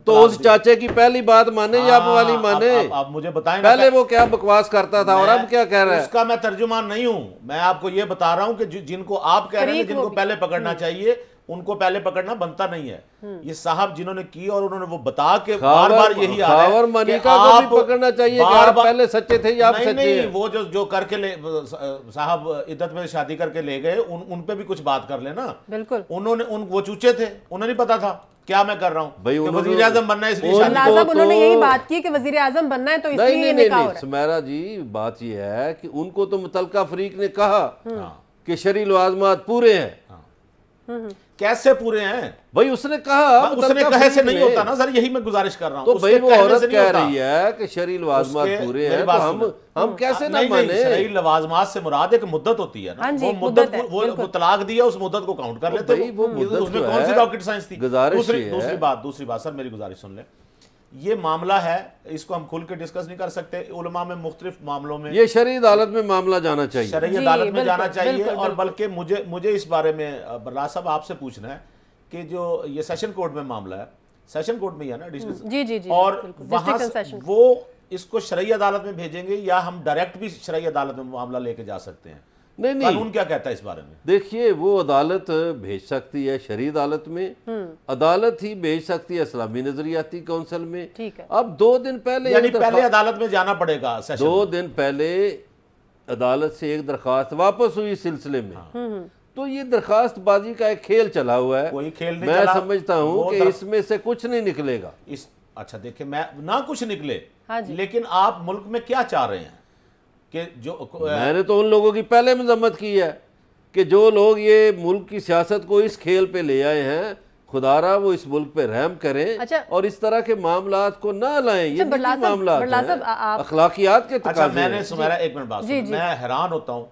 تو اس چاچے کی پہلی بات مانے یا اب والی مانے؟
آپ مجھے بتائیں
پہلے وہ کیا بکواس کرتا تھا اور اب کیا کہہ رہا ہے؟
اس کا میں ترجمان نہیں ہوں. میں آپ کو یہ بتا رہا ہوں کہ جن کو آپ کہہ رہے ہیں جن کو پہلے پکڑنا چاہیے ان کو پہلے پکڑنا بنتا نہیں ہے. یہ صاحب جنہوں نے کی اور انہوں نے وہ بتا کے بار بار یہی آ رہا ہے
خاور مانیکا کو بھی پکڑنا چاہیے کہ آپ پہلے سچے تھے یا آپ سچے ہیں.
وہ جو کر کے صاحب عدت میں شادی کر کے لے گئے ان پہ بھی کچھ بات کر لینا.
بالکل
انہوں نے وہ چوچے تھے، انہیں نہیں پتا تھا کیا میں کر رہا ہوں، وزیر اعظم بننا ہے اس لیے شادی.
صاحب انہوں نے یہی بات کی کہ وزیر اعظم بننا ہے تو اس لیے یہ نکاح ہو رہا ہے.
سمیرا جی بات یہ ہے کہ ان کو تو متعلقہ فریق نے کہا کہ شرعی لوازمات پورے ہیں.
کیسے پورے ہیں
بھائی؟ اس نے کہا،
اس نے کہے سے نہیں ہوتا نا سر، یہی میں گزارش کر رہا ہوں.
تو بھائی وہ عورت کہہ رہی ہے کہ شرعی لوازمات پورے ہیں تو ہم کیسے نہ مانیں؟
شرعی لوازمات سے مراد ایک مدت ہوتی ہے نا، وہ مدت وہ طلاق دیا اس مدت کو کاؤنٹ کر لیتے ہیں. اس میں کون سی راکٹ سائنس تھی؟ دوسری بات سر میری گزارش سن لیں. یہ معاملہ ہے، اس کو ہم کھل کے ڈسکس نہیں کر سکتے. علماء میں مختلف معاملوں میں
یہ شرعی عدالت میں معاملہ جانا چاہیے،
شرعی عدالت میں جانا چاہیے. اور بلکہ مجھے اس بارے میں برلاس صاحب آپ سے پوچھنا ہے کہ جو یہ سیشن کورٹ میں معاملہ ہے، سیشن کورٹ میں ہی ہے نا ڈسکس،
جی
اور وہاں وہ اس کو شرعی عدالت میں بھیجیں گے یا ہم ڈائریکٹ بھی شرعی عدالت میں معاملہ لے کے جا سکتے ہیں؟
نہیں
قانون کیا کہتا ہے اس بارے میں؟
دیکھیے وہ عدالت بھیج سکتی ہے شرعی عدالت میں، عدالت ہی بھیج سکتی ہے اسلامی نظریاتی کونسل میں. اب 2 دن پہلے
یعنی پہلے عدالت میں جانا پڑے گا.
2 دن پہلے عدالت سے ایک درخواست واپس ہوئی سلسلے میں، تو یہ درخواست بازی کا ایک کھیل چلا ہوا ہے.
کوئی کھیل نہیں
میں سمجھتا ہوں کہ اس میں سے کچھ نہیں نکلے گا.
اچھا دیکھیں، میں نہ کچھ نکلے لیکن آپ ملک میں کیا چاہ رہے ہیں کہ
میں نے تو ان لوگوں کی پہلے مذمت کی ہے کہ جو لوگ یہ ملک کی سیاست کو اس کھیل پہ لے آئے ہیں، خدا را وہ اس ملک پہ رحم کریں اور اس طرح کے معاملات کو نہ لائیں. یہ نجی معاملات ہیں، اخلاقیات کے تقاضے ہیں.
میں نے سمیرا ایک منٹ بات سن، میں حیران ہوتا ہوں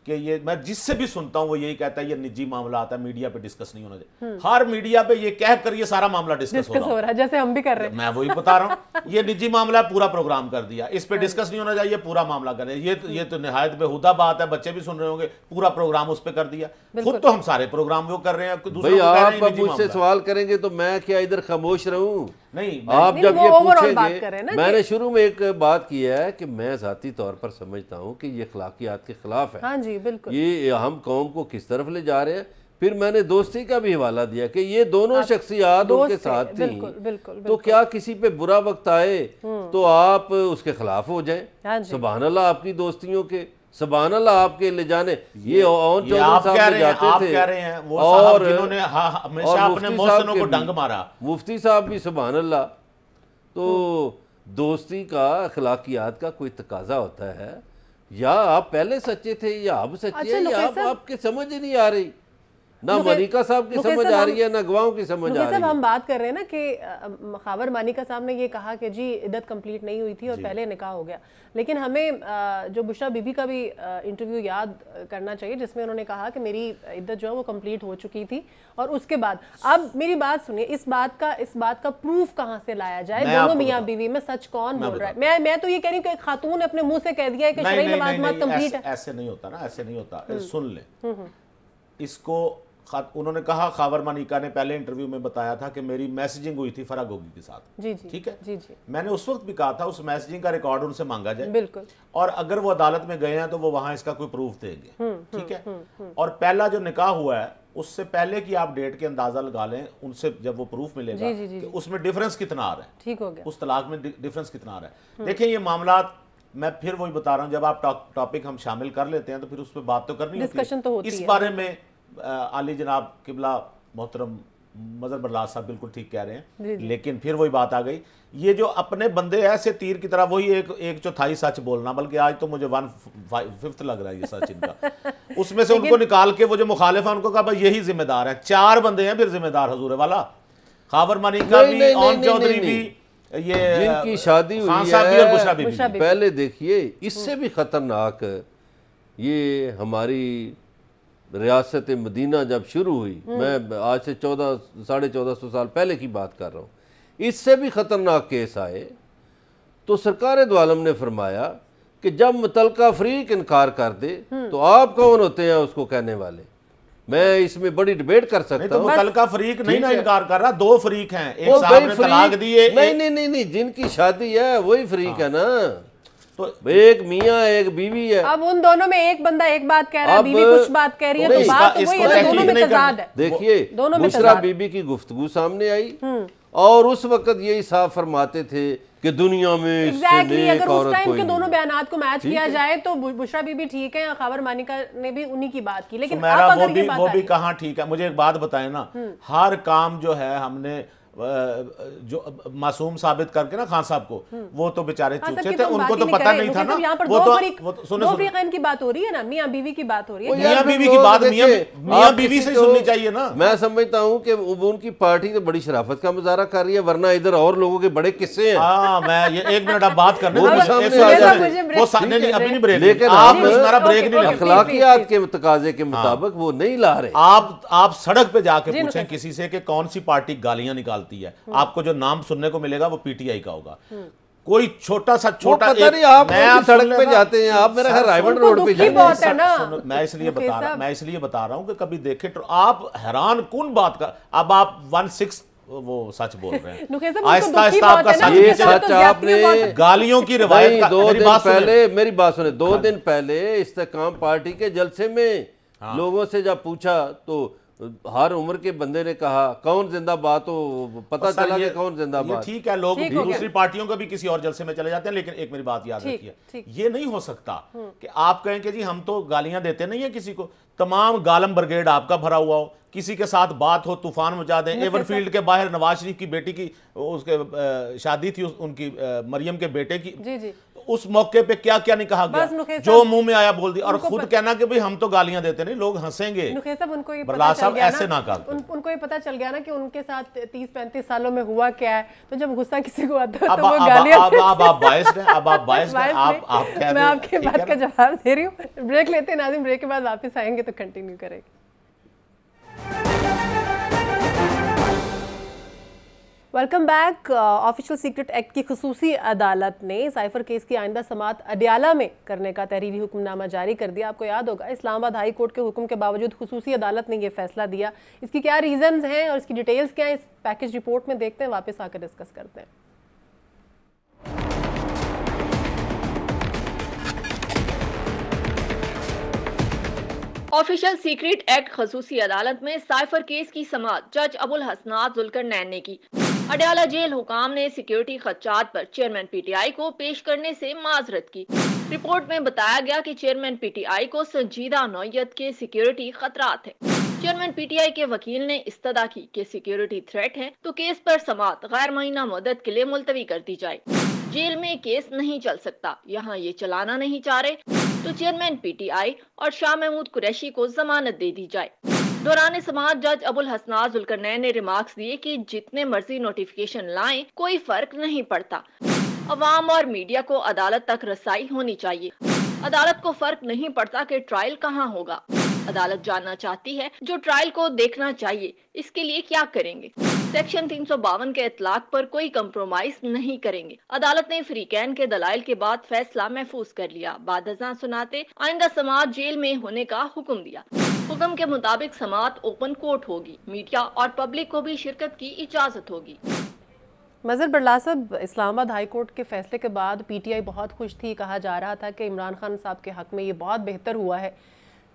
کہ یہ میں جس سے بھی سنتا ہوں وہ یہی کہتا ہے یہ نجی معاملات ہے، میڈیا پہ ڈسکس نہیں ہونا چاہیے. ہر میڈیا پہ یہ کہہ کر یہ سارا معاملہ ڈسکس ہو رہا ہے،
جیسے ہم بھی کر رہے ہیں.
میں وہی بتا رہا ہوں، یہ نجی معاملہ پورا پروگرام کر دیا، اس پہ ڈسکس نہیں ہونا چاہیے، پورا معاملہ کر دیا. یہ تو نہایت بےہودہ بات ہے، بچے بھی سن رہے ہوں گے، پورا پروگرام اس پہ کر دیا. خود تو ہم سارے پروگرام وہ کر رہے ہیں.
بھئی آپ اب مجھ سے سوال کریں گے تو میں کیا ادھر خاموش رہوں؟
نہیں،
آپ جب یہ پوچھیں گے، میں نے شروع میں ایک بات کی ہے کہ میں ذاتی طور پر سمجھتا ہوں کہ یہ اخلاقیات کے خلاف ہے.
ہاں جی بالکل.
یہ ہم قوم کو کس طرف لے جا رہے ہیں. پھر میں نے دوستی کا بھی حوالہ دیا کہ یہ دونوں شخصیات ان کے ساتھ تھیں، تو کیا کسی پہ برا وقت آئے تو آپ اس کے خلاف ہو جائیں؟ سبحان اللہ آپ کی دوستیوں کے، سبحان اللہ آپ کے لے جانے. یہ اون چودھری صاحب لے جاتے تھے اور مفتی صاحب بھی سبحان اللہ. تو دوستی کا اخلاقیات کا کوئی تقاضا ہوتا ہے، یا آپ پہلے سچے تھے یا اب سچے ہیں، یا آپ کے سمجھ ہی نہیں آ رہی. نہ مانیکا صاحب کی سمجھ آ رہی ہے نہ گواہوں کی سمجھ آ رہی ہے.
ہم بات کر رہے ہیں نا کہ خاور مانیکا صاحب نے یہ کہا کہ جی عدت کمپلیٹ نہیں ہوئی تھی اور پہلے نکاح ہو گیا, لیکن ہمیں جو بشرا بی بی کا بھی انٹرویو یاد کرنا چاہیے جس میں انہوں نے کہا کہ میری عدت جو ہے وہ کمپلیٹ ہو چکی تھی, اور اس کے بعد اب میری بات سنیے, اس بات کا پروف کہاں سے لایا جائے, دونوں میاں بیوی میں سچ کون بول رہا ہے؟ میں تو یہ کہہ رہی ہوں کہ ایک خاتون نے اپنے منہ سے کہہ دیا ہے کہ شرعی لوازمات کمپلیٹ ہے.
ایسے نہیں ہوتا نا, ایسے نہیں ہوتا. سن لیں, اس کو انہوں نے کہا خاور مانیکا نے پہلے انٹرویو میں بتایا تھا کہ میری میسیجنگ ہوئی تھی فرح گوگی کے ساتھ. ٹھیک ہے, میں نے اس وقت بھی کہا تھا اس میسیجنگ کا ریکارڈ ان سے مانگا جائے, بالکل, اور اگر وہ عدالت میں گئے ہیں تو وہ وہاں اس کا کوئی پروف دیں گے. ٹھیک ہے, اور پہلا جو نکاح ہوا ہے اس سے پہلے کی آپ ڈیٹ کے اندازہ لگا لیں, ان سے جب وہ پروف ملے گا کہ اس میں ڈیفرنس کتنا آ رہا ہے, ٹھیک ہو گیا, اس طلاق میں ڈیفرنس کتنا آ رہا ہے. دیکھیں یہ معاملات میں پھر وہی بتا رہا ہوں, جب آپ ٹاپک ہم شامل کر لیتے ہیں تو پھر اس پہ بات تو کرنی ہوتی ہے. اس بارے میں عالی جناب قبلہ محترم مظہر برلاس صاحب بالکل ٹھیک کہہ رہے ہیں, لیکن پھر وہی بات آ گئی, یہ جو اپنے بندے ایسے تیر کی طرح وہی ایک چوتھائی سچ بولنا, بلکہ آج تو مجھے 1/5 لگ رہا ہے یہ سچ ان کا. اس میں سے ان کو نکال کے وہ جو مخالف ہیں ان کو کہا بھائی یہی ذمہ دار ہے, 4 بندے ہیں پھر ذمہ دار حضور والا, خاور مانیکا بھی, اون چودھری بھی, یہ
جن کی شادی ہوئی ہے, اور بشرا بی بی. پہلے دیکھیے اس سے بھی خطرناک یہ ہماری ریاست مدینہ جب شروع ہوئی, میں آج سے 1450 سال پہلے کی بات کر رہا ہوں, اس سے بھی خطرناک کیس آئے تو سرکار دو عالم نے فرمایا کہ جب متعلقہ فریق انکار کر دے تو آپ کون ہوتے ہیں اس کو کہنے والے. میں اس میں بڑی ڈیبیٹ کر سکتا ہوں.
متعلقہ فریق نہیں نا انکار کر رہا, 2 فریق ہیں, ایک صاحب نے طلاق دی ہے.
نہیں, جن کی شادی ہے وہی فریق ہے نا, ایک میاں ایک بیوی ہے.
اب ان دونوں میں ایک بندہ ایک بات کہہ رہا ہے, بیوی کچھ بات کہہ رہی ہے, تو بات تو وہی ہے, دونوں میں تضاد ہے.
دیکھیے بشرا بی بی کی گفتگو سامنے آئی اور اس وقت یہی صاحب فرماتے تھے کہ دنیا میں اس سے نیک عورت کوئی نہیں.
دونوں بیانات کو میچ کیا جائے تو بشرا بی بی ٹھیک ہے, خاور مانیکا نے بھی انہی کی بات کی, لیکن
وہ بھی کہاں ٹھیک ہے. مجھے ایک بات بتائیں نا, ہر کام جو ہے ہم نے جو معصوم ثابت کر کے نا خان صاحب کو, وہ تو بیچارے چوچے تھے, ان کو تو پتہ نہیں تھا نا.
وہ تو دو فریقین کی بات ہو رہی ہے نا, میاں بیوی کی بات ہو رہی ہے.
میاں بیوی کی بات میاں بیوی سے سننی چاہیے نا.
میں سمجھتا ہوں کہ ان کی پارٹی تو بڑی شرافت کا مظاہرہ کر رہی ہے, ورنہ ادھر اور لوگوں کے بڑے قصے ہیں.
ہاں میں یہ 1 منٹ آپ بات کرنے
لیکن اخلاقیات کے تقاضے کے مطابق وہ نہیں لا رہے.
آپ سڑک پہ جا کے پوچھیں کسی سے کہ کون سی پارٹی گالیاں نکالتی ہے, آپ کو جو نام سننے کو ملے گا وہ پی ٹی آئی کا ہوگا. کوئی چھوٹا
پتہ نہیں, آپ سڑک پہ جاتے ہیں, آپ میرا خیال رائیونڈ روڈ پہ جاتے ہیں.
میں اس لیے بتا رہا ہوں کہ کبھی دیکھیں آپ حیران کن بات کا, اب آپ 1/6 وہ سچ بول رہے ہیں. آہستہ آہستہ آپ کا
سچ آپ نے
گالیوں کی روایت
2 دن پہلے, میری بات سنیں, 2 دن پہلے استحکام پارٹی کے جلسے میں لوگوں سے جب پوچھا تو ہر عمر کے بندے نے کہا کون زندہ بات ہو, پتہ چلا کہ کون زندہ بات.
ٹھیک ہے, لوگ دوسری پارٹیوں کا بھی کسی اور جلسے میں چلے جاتے ہیں, لیکن ایک میری بات یاد رکھیے, یہ نہیں ہو سکتا کہ آپ کہیں کہ جی ہم تو گالیاں دیتے نہیں ہیں کسی کو. تمام گالم برگیڈ آپ کا بھرا ہوا ہو, کسی کے ساتھ بات ہو طوفان مچا دیں. ایون فیلڈ کے باہر نواز شریف کی بیٹی کی اس کے شادی تھی, ان کی مریم کے بیٹے کی, اس موقع پہ کیا کیا نہیں کہا گیا, جو منہ میں آیا بول دی, اور خود کہنا کہ ہم تو گالیاں دیتے نہیں, لوگ ہنسیں گے. برلاس صاحب ایسے نہ کہا,
ان کو یہ پتا چل گیا نا کہ ان کے ساتھ 30-35 سالوں میں ہوا کیا ہے, تو جب غصہ کسی کو آتا ہے تو وہ گالیاں.
اب آپ باعث ہیں,
میں آپ کے بات کا جواب دے رہی ہوں. بریک لیتے ہیں ناظرین, بریک کے بعد واپس آئیں گے تو کنٹینیو کریں گے. Welcome back. Official secret act کی خصوصی عدالت نے سائفر کیس کی آئندہ سماعت اڈیالہ میں کرنے کا تحریری حکم نامہ جاری کر دیا. آپ کو یاد ہوگا اسلام آباد ہائی کورٹ کے حکم کے باوجود خصوصی عدالت نے یہ فیصلہ دیا. اس کی کیا ریزنز ہیں اور اس کی ڈیٹیلز کیا ہیں, اس پیکج رپورٹ میں دیکھتے ہیں, واپس آ کر ڈسکس کرتے ہیں.
آفیشل سیکریٹ ایکٹ خصوصی عدالت میں سائفر کیس کی سماعت جج ابو الحسنات ذوالقرنین نے کی. اڈیالہ جیل حکام نے سیکیورٹی خدشات پر چیئرمین پی ٹی آئی کو پیش کرنے سے معذرت کی. رپورٹ میں بتایا گیا کہ چیئرمین پی ٹی آئی کو سنجیدہ نوعیت کے سیکیورٹی خطرات ہیں. چیئرمین پی ٹی آئی کے وکیل نے استدعا کی کہ سیکیورٹی تھریٹ ہے تو کیس پر سماعت غیر معینہ مدت کے لیے ملتوی کر دی جائے. جیل میں کیس نہیں چل سکتا, یہاں یہ چلانا نہیں چاہ رہے تو چیئرمین پی ٹی آئی اور شاہ محمود قریشی کو ضمانت دے دی جائے. دوران سماعت جج ابو الحسنات ذوالقرنین نے ریمارکس دیے کہ جتنے مرضی نوٹیفیکیشن لائیں کوئی فرق نہیں پڑتا، عوام اور میڈیا کو عدالت تک رسائی ہونی چاہیے۔ عدالت کو فرق نہیں پڑتا کہ ٹرائل کہاں ہوگا، عدالت جاننا چاہتی ہے جو ٹرائل کو دیکھنا چاہیے، اس کے لیے کیا کریں گے؟ سیکشن 352 کے اطلاق پر کوئی کمپرومائز نہیں کریں گے۔ عدالت نے فریقین کے دلائل کے بعد فیصلہ محفوظ کر لیا۔ بعد ازاں سناتے آئندہ سماعت جیل میں ہونے کا حکم دیا۔ حکم کے مطابق سماعت اوپن کورٹ ہوگی، میڈیا اور پبلک کو بھی شرکت کی اجازت ہوگی۔
مظہر برلا صاحب، اسلام آباد ہائی کورٹ کے فیصلے کے بعد پی ٹی آئی بہت خوش تھی، کہا جا رہا تھا کہ عمران خان صاحب کے حق میں یہ بہت بہتر ہوا ہے۔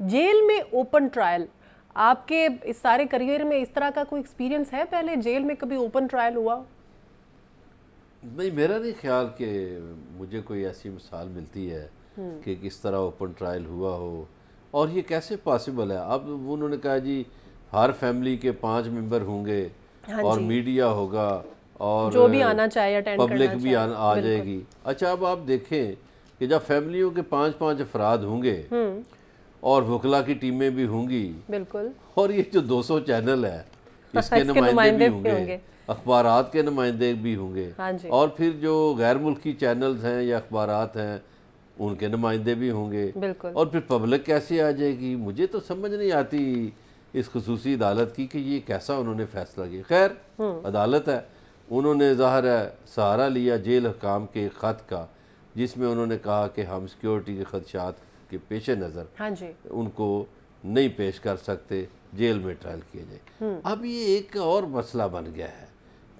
جیل میں اوپن ٹرائل، آپ کے اس سارے کریئر میں اس طرح کا کوئی ایکسپیرینس ہے؟ پہلے جیل میں کبھی اوپن ٹرائل ہوا؟
نہیں، میرا نہیں خیال کہ مجھے کوئی ایسی مثال ملتی ہے کہ کس طرح اوپن ٹرائل ہوا ہو، اور یہ کیسے پاسبل ہے؟ اب انہوں نے کہا جی ہر فیملی کے 5 ممبر ہوں گے اور میڈیا ہوگا اور
جو بھی آنا چاہے اٹینڈ کرنا
پبلک بھی آ جائے گی۔ اچھا، اب آپ دیکھیں کہ جب فیملیوں کے 5 افراد ہوں گے اور وکلا کی ٹیمیں بھی ہوں گی، بالکل، اور یہ جو 200 چینل ہے اس کے نمائندے بھی ہوں گے، اخبارات کے نمائندے بھی ہوں گے، اور پھر جو غیر ملکی چینلز ہیں یا اخبارات ہیں ان کے نمائندے بھی ہوں گے، اور پھر پبلک کیسے آ جائے گی؟ مجھے تو سمجھ نہیں آتی اس خصوصی عدالت کی کہ یہ کیسا انہوں نے فیصلہ کیا۔ خیر، عدالت ہے، انہوں نے ظاہر ہے سہارا لیا جیل حکام کے خط کا، جس میں انہوں نے کہا کہ ہم سیکیورٹی کے خدشات کے پیش نظر ان کو نہیں پیش کر سکتے، جیل میں ٹرائل کیا جائے۔ اب یہ ایک اور مسئلہ بن گیا ہے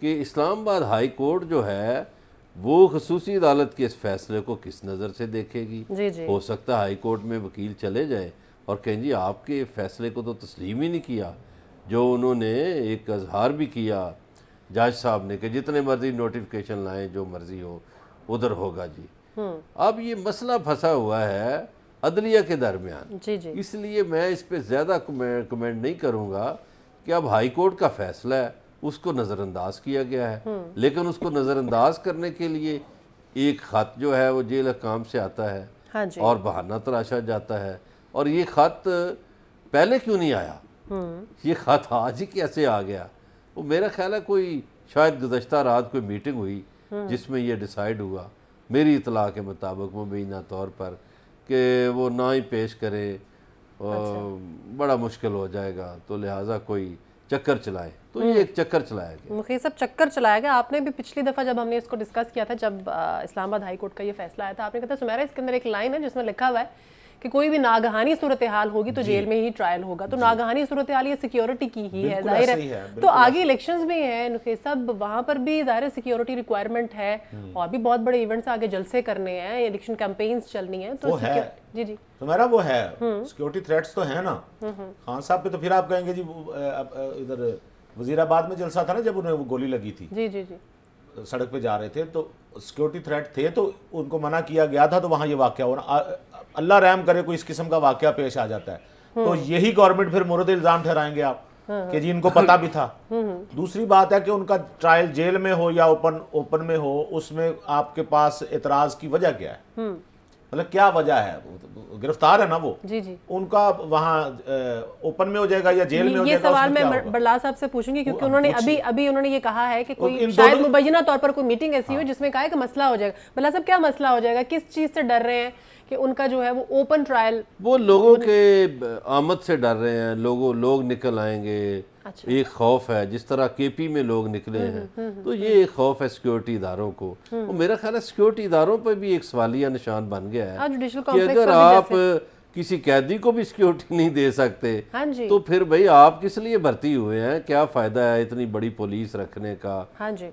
کہ اسلام آباد ہائی کورٹ جو ہے وہ خصوصی عدالت کے اس فیصلے کو کس نظر سے دیکھے گی؟ ہو سکتا ہے ہائی کورٹ میں وکیل چلے جائیں اور کہیں جی آپ کے فیصلے کو تو تسلیم ہی نہیں کیا، جو انہوں نے ایک اظہار بھی کیا جج صاحب نے کہ جتنے مرضی نوٹیفیکیشن لائیں، جو مرضی ہو ادھر ہوگا جی۔ اب یہ مسئلہ پھنسا ہوا ہے عدلیہ کے درمیان، اس لیے میں اس پہ زیادہ کمنٹ نہیں کروں گا کہ اب ہائی کورٹ کا فیصلہ ہے، اس کو نظر انداز کیا گیا ہے، لیکن اس کو نظر انداز کرنے کے لیے ایک خط جو ہے وہ جیل حکام سے آتا ہے اور بہانہ تراشا جاتا ہے، اور یہ خط پہلے کیوں نہیں آیا؟ یہ خط آج ہی کیسے آ گیا؟ وہ میرا خیال ہے کوئی شاید گزشتہ رات کوئی میٹنگ ہوئی جس میں یہ ڈیسائیڈ ہوا، میری اطلاع کے مطابق مبینہ طور پر، کہ وہ نہ ہی پیش کریں، بڑا مشکل ہو جائے گا، تو لہٰذا کوئی چکر چلائے، تو یہ ایک چکر چلایا گیا۔
مخیر صاحب، چکر چلایا گیا۔ آپ نے بھی پچھلی دفعہ جب ہم نے اس کو ڈسکس کیا تھا، جب اسلام آباد ہائی کورٹ کا یہ فیصلہ آیا تھا، آپ نے کہا تھا سمیرا اس کے اندر ایک لائن ہے جس میں لکھا ہوا ہے کہ کوئی بھی ناگہانی صورتحال ہوگی تو جیل میں ہی ٹرائل ہوگا، تو ناگہانی صورتحال یہ سیکیورٹی کی ہی ہے، ظاہر ہے۔ تو آگے الیکشنز بھی ہیں نخیر صاحب، وہاں پر بھی ظاہر سیکیورٹی ریکوائرمنٹ ہے، اور بھی بہت بڑے ایونٹس آگے جلسے کرنے ہیں، الیکشن کیمپینز چلنی ہیں، تو جی
تو میرا وہ ہے سیکیورٹی تھریٹس تو ہیں نا خان صاحب پہ، تو پھر آپ کہیں گے جی ادھر وزیر آباد میں جلسہ تھا نا جب انہیں وہ گولی لگی تھی، سڑک پہ جا رہے تھے تو سیکیورٹی تھریٹ تھے، تو ان کو منع کیا گیا تھا، تو وہاں یہ واقعہ ہونا، اللہ رحم کرے کوئی اس قسم کا واقعہ پیش آ جاتا ہے تو یہی گورنمنٹ پھر مورد الزام ٹھہرائیں گے آپ کہ جی ان کو پتہ بھی تھا۔ دوسری بات ہے کہ ان کا ٹرائل جیل میں ہو یا اوپن میں ہو، اس میں آپ کے پاس اعتراض کی وجہ کیا ہے؟ مطلب کیا وجہ ہے؟ گرفتار ہے نا وہ، ان کا وہاں اوپن میں ہو جائے گا یا جیل میں ہو جائے گا؟
یہ سوال میں برلا صاحب سے پوچھوں گی، کیونکہ انہوں نے ابھی انہوں نے یہ کہا ہے کہ کوئی شاید مبینہ طور پر کوئی میٹنگ ایسی ہو جس میں کہا ہے کہ مسئلہ ہو جائے گا۔ برلا صاحب، کیا مسئلہ ہو جائے گا؟ کس چیز سے ڈر رہے ہیں کہ ان کا جو ہے وہ اوپن ٹرائل؟
وہ لوگوں کے آمد سے ڈر رہے ہیں، لوگ نکل آئیں گے، ایک خوف ہے، جس طرح کے پی میں لوگ نکلے ہیں، تو یہ ایک خوف ہے سیکیورٹی اداروں کو۔ وہ میرا خیال ہے سیکیورٹی اداروں پہ بھی ایک سوالیہ نشان بن گیا ہے کہ اگر آپ کسی قیدی کو بھی سیکیورٹی نہیں دے سکتے تو پھر بھئی آپ کس لیے بھرتی ہوئے ہیں؟ کیا فائدہ ہے اتنی بڑی پولیس رکھنے کا،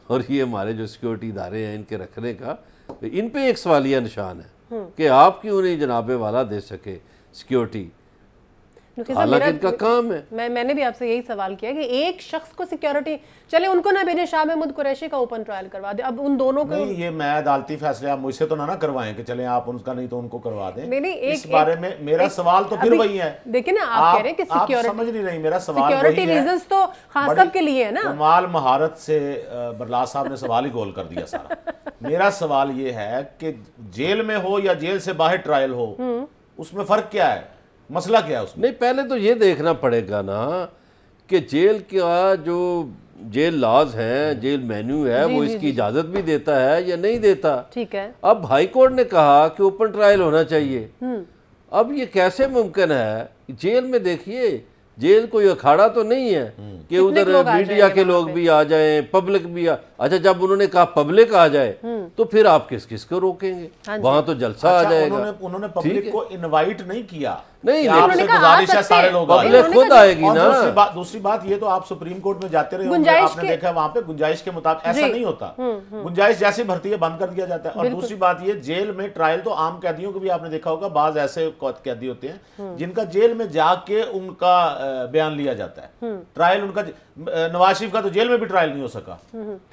اور یہ ہمارے جو سیکیورٹی ادارے ہیں ان کے رکھنے کا؟ ان پہ ایک سوالیہ نشان ہے کہ آپ کیوں نہیں جناب والا دے سکے سیکیورٹی، حالانکہ ان کا کام ہے۔
میں نے بھی آپ سے یہی سوال کیا کہ ایک شخص کو سیکیورٹی، چلے ان کو نہ بھیجیں، شاہ محمود قریشی کا اوپن ٹرائل کروا دیں، اب ان دونوں کو
نہیں، یہ میں عدالتی فیصلے آپ مجھ سے تو نہ کروائیں کہ چلیں آپ ان کا نہیں تو ان کو کروا دیں۔ اس بارے میں میرا سوال تو پھر وہی ہے،
دیکھیں نا آپ کہہ رہے ہیں کہ
سیکیورٹی، آپ سمجھ نہیں رہی، میرا سوال
سیکیورٹی ریزنز تو خاص سب کے لیے ہے نا۔
کمال مہارت سے برلا صاحب نے سوال ہی گول کر دیا سارا۔ میرا سوال یہ ہے کہ جیل میں ہو یا جیل سے باہر ٹرائل ہو، اس میں فرق کیا ہے؟ مسئلہ کیا ہے اس میں؟
نہیں، پہلے تو یہ دیکھنا پڑے گا نا کہ جیل کا جو جیل لاز ہیں، جیل مینیو ہے، وہ اس کی اجازت بھی دیتا ہے یا نہیں دیتا.
ٹھیک ہے.
اب ہائی کورٹ نے کہا کہ اوپن ٹرائل ہونا چاہیے. اب یہ کیسے ممکن ہے؟ جیل میں دیکھیے، جیل کوئی اکھاڑا تو نہیں ہے کہ ادھر میڈیا کے لوگ بھی آ جائیں، پبلک بھی اچھا جب انہوں نے کہا پبلک آ جائے تو پھر آپ کس کو روکیں گے؟ وہاں تو جلسہ آ جائے گا.
انہوں نے پبلک کو انوائٹ نہیں کیا.
نہیں،
آپ سے گزارش ہے سارے لوگ
پبلک خود آئے گی نا.
دوسری بات یہ تو آپ سپریم کورٹ میں جاتے رہے ہوں گے، آپ نے دیکھا وہاں پہ گنجائش کے مطابق ایسا نہیں ہوتا. گنجائش جیسے بھرتی ہے بند کر دیا جاتا ہے. اور دوسری بات یہ جیل میں ٹرائل تو عام قیدیوں کو بھی آپ نے دیکھا ہوگا، بعض ایسے قیدی ہوتے ہیں جن کا جیل میں جا کے ان کا بیان لیا جاتا ہے. ٹرائل ان کا نواز شریف کا تو جیل میں بھی ٹرائل نہیں ہو سکا.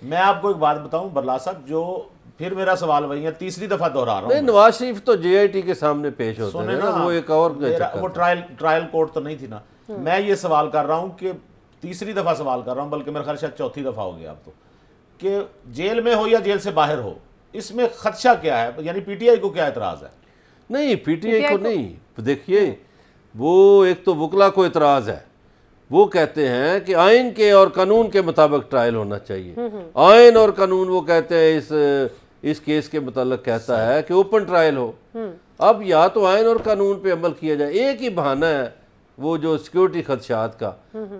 میں آپ کو ایک بات بتاؤں برلا صاحب، جو پھر میرا سوال وہی ہے، تیسری دفعہ دہرا رہا ہوں.
نواز شریف تو جے آئی ٹی کے سامنے پیش ہوتے ہیں نا، وہ ایک اور
وہ ٹرائل کورٹ تو نہیں تھی نا. میں یہ سوال کر رہا ہوں کہ تیسری دفعہ سوال کر رہا ہوں، بلکہ میرے خیال شاید چوتھی دفعہ ہو گیا اب تو، کہ جیل میں ہو یا جیل سے باہر ہو، اس میں خدشہ کیا ہے؟ یعنی پی ٹی آئی کو کیا اعتراض ہے؟
نہیں، پی ٹی آئی کو نہیں. دیکھیے، وہ ایک تو وکلا کو اعتراض ہے، وہ کہتے ہیں کہ آئین کے اور قانون کے مطابق ٹرائل ہونا چاہیے. آئین اور قانون وہ کہتے ہیں اس کیس کے متعلق کہتا ہے کہ اوپن ٹرائل ہو. اب یا تو آئین اور قانون پہ عمل کیا جائے. ایک ہی بہانہ ہے وہ جو سیکیورٹی خدشات کا،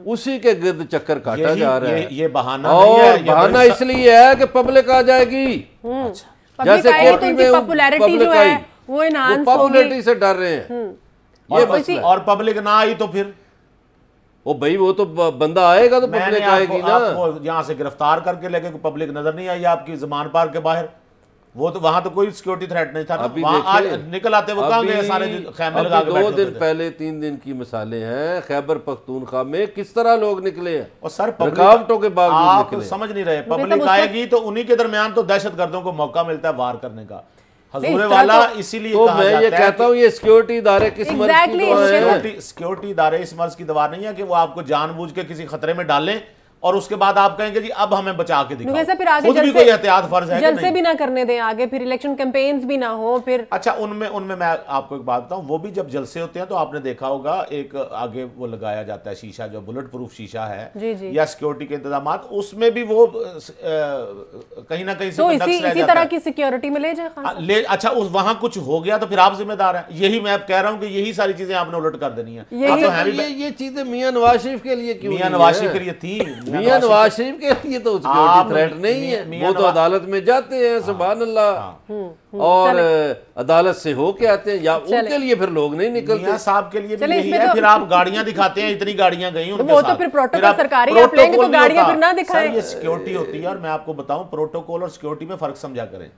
اسی کے گرد چکر کاٹا جا رہا ہے.
یہ بہانہ
اور بہانہ اس لیے ہے کہ پبلک آ جائے گی. جیسے کورٹ میں
پاپولیرٹی آئی، وہ
پاپولیرٹی سے ڈر رہے ہیں.
اور پبلک نہ آئی تو پھر
بھائی وہ تو بندہ آئے گا تو پبلک آئے گی نا.
آپ کو یہاں سے گرفتار کر کے لے کے پبلک نظر نہیں آئی آپ کی زمان پارک کے باہر؟ وہ تو وہاں تو کوئی سیکیورٹی تھریٹ نہیں تھا. وہاں آج نکل آتے وہ کہاں گئے سارے خیمے لگا کے بیٹھے تھے.
2 دن پہلے 3 دن کی مثالیں ہیں. خیبر پختونخوا میں کس طرح لوگ نکلے ہیں،
اور سر
رکاوٹوں کے باوجود نکلے.
آپ سمجھ نہیں رہے. پبلک آئے گی تو انہی کے درمیان تو دہشت گردوں کو موقع ملتا ہے وار کرنے کا. حضور والا اسی لیے
تو میں یہ کہتا ہوں، یہ سیکیورٹی ادارے کس مرض کی دعا ہے؟
سیکیورٹی ادارے اس مرض کی دعا نہیں ہے کہ وہ آپ کو جان بوجھ کے کسی خطرے میں ڈالیں اور اس کے بعد آپ کہیں گے جی اب ہمیں بچا کے دکھاؤ. خود بھی کوئی احتیاط فرض ہے.
جلسے بھی نہ کرنے دیں آگے، پھر الیکشن کیمپینز بھی نہ ہو. پھر
اچھا ان میں میں آپ کو ایک بات بتاؤں، وہ بھی جب جلسے ہوتے ہیں تو آپ نے دیکھا ہوگا ایک آگے وہ لگایا جاتا ہے شیشہ، جو بلٹ پروف شیشہ ہے یا سیکیورٹی کے انتظامات، اس میں بھی وہ کہیں نہ کہیں سے نقص رہ جاتا ہے.
اسی طرح کی سیکیورٹی میں لے جائے.
اچھا وہاں کچھ ہو گیا تو پھر آپ ذمہ دار ہیں. یہی میں کہہ رہا ہوں کہ یہی ساری چیزیں آپ نے الٹ کر دینی ہیں.
یہ چیزیں میاں نواز شریف کے لیے کیوں؟
میاں نواز شریف کے لیے تھی.
میاں نواز شریف کے لیے تو سیکیورٹی تھریٹ نہیں ہے. وہ تو عدالت میں جاتے ہیں، سبحان اللہ، اور عدالت سے ہو کے آتے ہیں. یا ان کے لیے پھر لوگ نہیں نکلتے.
میاں صاحب کے لیے بھی یہی ہے. پھر آپ گاڑیاں دکھاتے ہیں، اتنی گاڑیاں گئی ان کے ساتھ.
وہ تو پھر پروٹوکول سرکاری آپ لیں گے تو گاڑیاں پھر نہ دکھائیں.
یہ سیکیورٹی ہوتی ہے، اور میں آپ کو بتاؤں پروٹوکول اور سیکیورٹی میں فرق سمجھا کریں.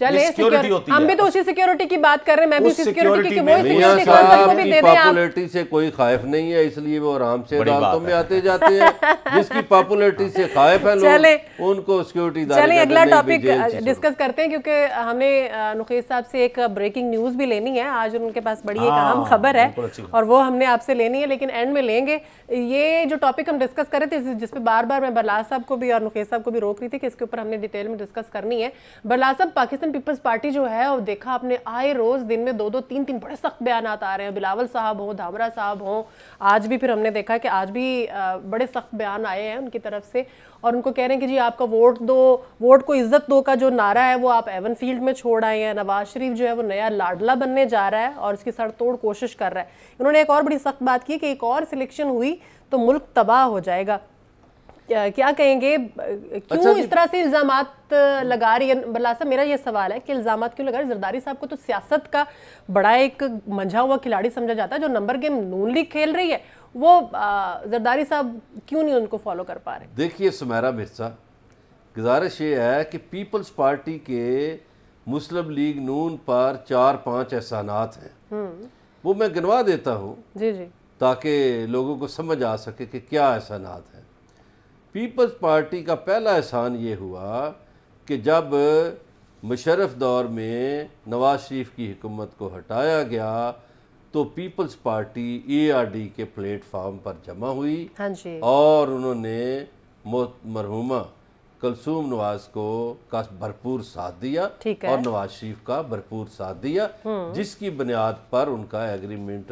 ہم بھی تو اسی سیکیورٹی کی بات کر رہے ہیں. میں بھی اسی سیکیورٹی کی
میاں صاحب کی پاپولیرٹی سے کوئی خائف نہیں ہے، اس لیے وہ آرام سے عدالتوں میں آتے جاتے ہیں. جس کی پاپولیرٹی سے خائف ہیں لوگ، ان کو سیکیورٹی ادارے.
چلیں اگلا ٹاپک ڈسکس کرتے ہیں، کیونکہ ہم نے نقیب صاحب سے ایک بریکنگ نیوز بھی لینی ہے. آج ان کے پاس بڑی ایک اہم خبر ہے اور وہ ہم نے آپ سے لینی ہے، لیکن اینڈ میں لیں گے. یہ جو ٹاپک ہم ڈسکس کر رہے تھے، جس پہ بار بار میں برلاس صاحب کو بھی اور نقیب صاحب کو بھی روک رہی تھی کہ اس کے اوپر ہم نے ڈیٹیل میں ڈسکس کرنی ہے. برلاس صاحب، پاکستان پیپلز پارٹی جو ہے، اور دیکھا آپ نے آئے روز دن میں 2 3 بڑے سخت بیانات آ رہے ہیں. بلاول صاحب ہوں، دھامرا صاحب ہوں، آج بھی پھر ہم نے دیکھا کہ آج بھی بڑے سخت بیان آئے ہیں ان کی طرف سے، اور ان کو کہہ رہے ہیں کہ جی آپ کا ووٹ دو، ووٹ کو عزت دو کا جو نعرہ ہے وہ آپ ایون فیلڈ میں چھوڑ آئے ہیں. نواز شریف جو ہے وہ نیا لاڈلا بننے جا رہا ہے اور اس کی سر توڑ کوشش کر رہا ہے. انہوں نے ایک اور بڑی سخت بات کی کہ ایک اور سلیکشن ہوئی تو ملک تباہ ہو جائے گا. کیا کہیں گے، کیوں اس طرح سے الزامات لگا رہی ہے برلاس صاحب؟ میرا یہ سوال ہے کہ الزامات کیوں لگا رہی ہے؟ زرداری صاحب کو تو سیاست کا بڑا ایک منجھا ہوا کھلاڑی سمجھا جاتا ہے. جو نمبر گیم نون لیگ کھیل رہی ہے، وہ زرداری صاحب کیوں نہیں ان کو فالو کر پا رہے؟
دیکھیے سمیرا مرزا، گزارش یہ ہے کہ پیپلز پارٹی کے مسلم لیگ نون پر 4-5 احسانات ہیں. وہ میں گنوا دیتا ہوں
جی
تاکہ لوگوں کو سمجھ آ سکے کہ کیا احسانات ہیں. پیپلز پارٹی کا پہلا احسان یہ ہوا کہ جب مشرف دور میں نواز شریف کی حکومت کو ہٹایا گیا تو پیپلز پارٹی ERD کے پلیٹ فارم پر جمع ہوئی اور انہوں نے مرحومہ کلثوم نواز کا بھرپور ساتھ دیا اور نواز شریف کا بھرپور ساتھ دیا، جس کی بنیاد پر ان کا ایگریمنٹ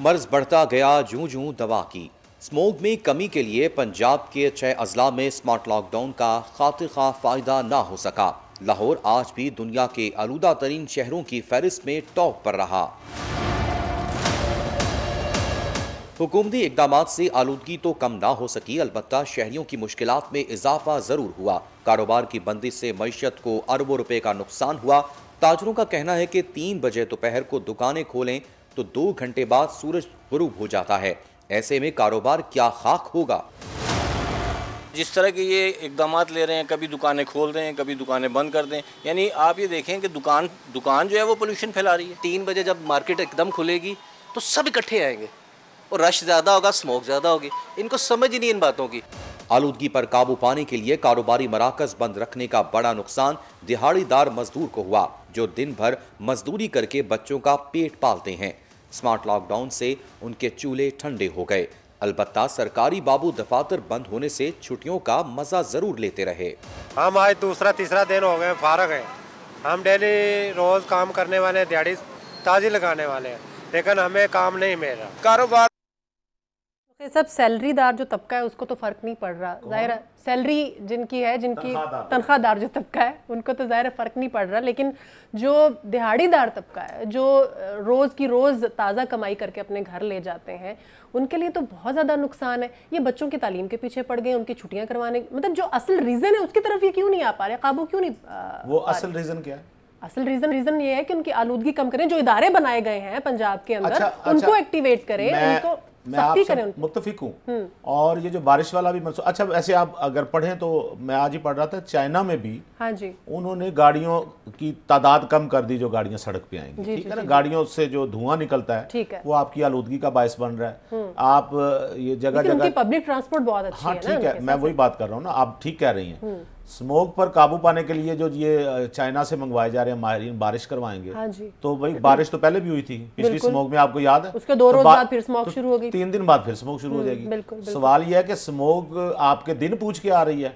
مرض بڑھتا گیا جوں جوں دوا کی۔ اسموگ میں کمی کے لیے پنجاب کے 6 اضلاع میں اسمارٹ لاک ڈاؤن کا خاطر خواہ فائدہ نہ ہو سکا۔ لاہور آج بھی دنیا کے آلودہ ترین شہروں کی فہرست میں ٹاپ پر رہا۔ حکومتی اقدامات سے آلودگی تو کم نہ ہو سکی، البتہ شہریوں کی مشکلات میں اضافہ ضرور ہوا۔ کاروبار کی بندش سے معیشت کو اربوں روپے کا نقصان ہوا۔ تاجروں کا کہنا ہے کہ 3 بجے دوپہر کو دکانیں کھولیں تو 2 گھنٹے بعد سورج غروب ہو جاتا ہے، ایسے میں کاروبار کیا خاک ہوگا؟
جس طرح کے یہ اقدامات لے رہے ہیں، کبھی دکانیں کھول دیں، کبھی دکانیں بند کر دیں، یعنی آپ یہ دیکھیں کہ دکان جو ہے وہ پولوشن پھیلا رہی ہے۔
3 بجے جب مارکیٹ ایک دم کھلے گی تو سب اکٹھے آئیں گے اور رش زیادہ ہوگا، اسموک زیادہ ہوگی۔ ان کو سمجھ ہی نہیں ان باتوں کی۔
آلودگی پر قابو پانے کے لیے کاروباری مراکز بند رکھنے کا بڑا نقصان دہاڑی دار مزدور کو ہوا، جو دن بھر مزدوری کر کے بچوں کا پیٹ پالتے ہیں۔ اسمارٹ لاک ڈاؤن سے ان کے چولہے ٹھنڈے ہو گئے، البتہ سرکاری بابو دفاتر بند ہونے سے چھٹیوں کا مزہ ضرور لیتے رہے۔
ہم آج دوسرا تیسرا دن ہو گئے فارغ ہیں، ہم ڈیلی روز کام کرنے والے، دیہڑی تازی لگانے والے ہیں، لیکن ہمیں کام نہیں مل رہا۔ کاروبار
سب سیلری دار جو طبقہ ہے اس کو تو فرق نہیں پڑ رہا، ظاہر ہے سیلری جن کی ہے، جن کی تنخواہ دار جو طبقہ ہے ان کو تو ظاہر فرق نہیں پڑ رہا، لیکن جو دہاڑی دار طبقہ ہے، جو روز کی روز تازہ کمائی کر کے اپنے گھر لے جاتے ہیں، ان کے لیے تو بہت زیادہ نقصان ہے۔ یہ بچوں کی تعلیم کے پیچھے پڑ گئے، ان کی چھٹیاں کروانے، مطلب جو اصل ریزن ہے اس کی طرف یہ کیوں نہیں آ پا رہے، قابو کیوں نہیں؟
وہ اصل ریزن کیا ہے؟
اصل ریزن یہ ہے کہ ان کی آلودگی کم کریں، جو ادارے بنائے گئے ہیں پنجاب کے اندر ان کو ایکٹیویٹ کریں، ان کو
میں آپ سے متفق ہوں۔ اور یہ جو بارش والا بھی منصوبہ، اچھا ایسے آپ اگر پڑھیں تو میں آج ہی پڑھ رہا تھا، چائنا میں بھی انہوں نے گاڑیوں کی تعداد کم کر دی جو گاڑیاں سڑک پہ آئیں گی، ٹھیک ہے نا، گاڑیوں سے جو دھواں نکلتا ہے وہ آپ کی آلودگی کا باعث بن رہا ہے۔ آپ یہ جگہ جگہ
پبلک ٹرانسپورٹ بہت اچھی ہے،
ہاں ٹھیک ہے، میں وہی بات کر رہا ہوں نا، آپ ٹھیک کہہ رہی ہیں۔ اسموک پر قابو پانے کے لیے جو یہ چائنا سے منگوائے جا رہے ہیں ماہرین، بارش کروائیں گے تو بھائی بارش تو پہلے بھی ہوئی تھی پچھلی اسموک میں، آپ کو یاد ہے،
اس کے 2 روز بعد پھر اسموک شروع ہو گئی،
3 دن بعد پھر اسموک شروع ہو جائے گی۔ سوال یہ ہے کہ اسموک آپ کے دن پوچھ کے آ رہی ہے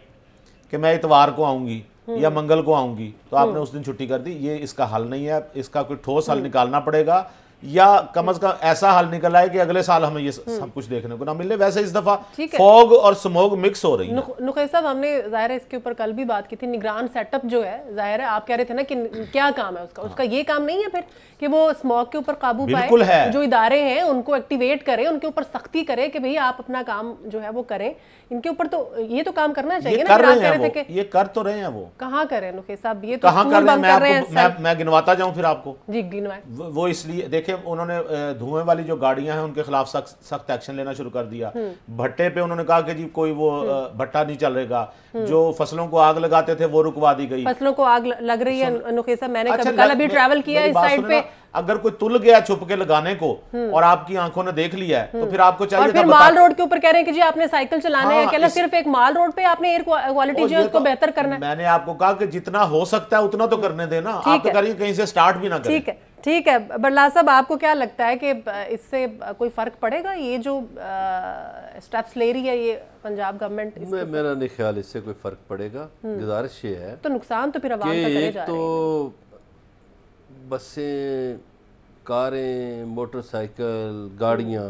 کہ میں اتوار کو آؤں گی یا منگل کو آؤں گی تو آپ نے اس دن چھٹی کر دی، یہ اس کا حل نہیں ہے، اس کا کوئی ٹھوس حل نکالنا پڑے گا، یا کم از کم ایسا حل نکل آئے کہ اگلے سال ہمیں یہ سب کچھ دیکھنے کو نہ ملے۔ ویسے اس دفعہ فوگ اور سموگ مکس ہو رہی ہیں۔
نقیب صاحب، ہم نے ظاہر ہے اس کے اوپر کل بھی بات کی تھی، نگران سیٹ اپ جو ہے، ظاہر ہے آپ کہہ رہے تھے نا کہ کیا کام ہے اس کا یہ کام نہیں ہے پھر کہ وہ اسموگ کے اوپر قابو پائے، جو ادارے ہیں ان کو ایکٹیویٹ کرے، ان کے اوپر سختی کرے کہ بھئی آپ اپنا کام جو ہے وہ کریں، ان کے اوپر تو یہ تو کام کرنا چاہیے نا۔
یہ کر تو رہے ہیں، وہ
کہاں کر رہے ہیں نقیب صاحب؟ یہ تو
کہاں کر رہے ہیں؟ میں گنواتا جاؤں پھر آپ کو،
جی گنوائیں۔
وہ اس لیے دیکھیں انہوں نے دھوئیں والی جو گاڑیاں ہیں ان کے خلاف سخت ایکشن لینا شروع کر دیا۔ بھٹے پہ انہوں نے کہا کہ جی کوئی وہ بھٹا نہیں چل رہے گا، جو فصلوں کو آگ لگاتے تھے وہ رکوا دی گئی۔
فصلوں کو آگ لگ رہی ہے نقیب صاحب، میں نے کل ابھی ٹریول کیا اس سائڈ پہ،
اگر کوئی تل گیا چھپ کے لگانے کو اور آپ کی آنکھوں نے دیکھ لیا ہے تو پھر آپ کو چاہیے تھا۔
اور پھر مال روڈ کے اوپر کہہ رہے ہیں کہ جی آپ نے سائیکل چلانے ہیں، کہنا صرف ایک مال روڈ پہ آپ نے ایئر کوالٹی جو ہے اس کو بہتر کرنا ہے۔
میں نے آپ کو کہا کہ جتنا ہو سکتا ہے اتنا تو کرنے دینا، آپ تو کریے کہیں سے سٹارٹ بھی نہ کریں۔
ٹھیک ہے برلا صاحب، آپ کو کیا لگتا ہے کہ اس سے کوئی فرق پڑے گا، یہ جو سٹیپس لے رہی ہے یہ پنجاب گورنمنٹ؟
میرا نہیں خیال اس سے کوئی فرق پڑے گا۔ گزارش یہ ہے
تو نقصان تو پھر عوام کا کرے جا رہے ہیں۔
تو بسیں، کاریں، موٹر سائیکل، گاڑیاں،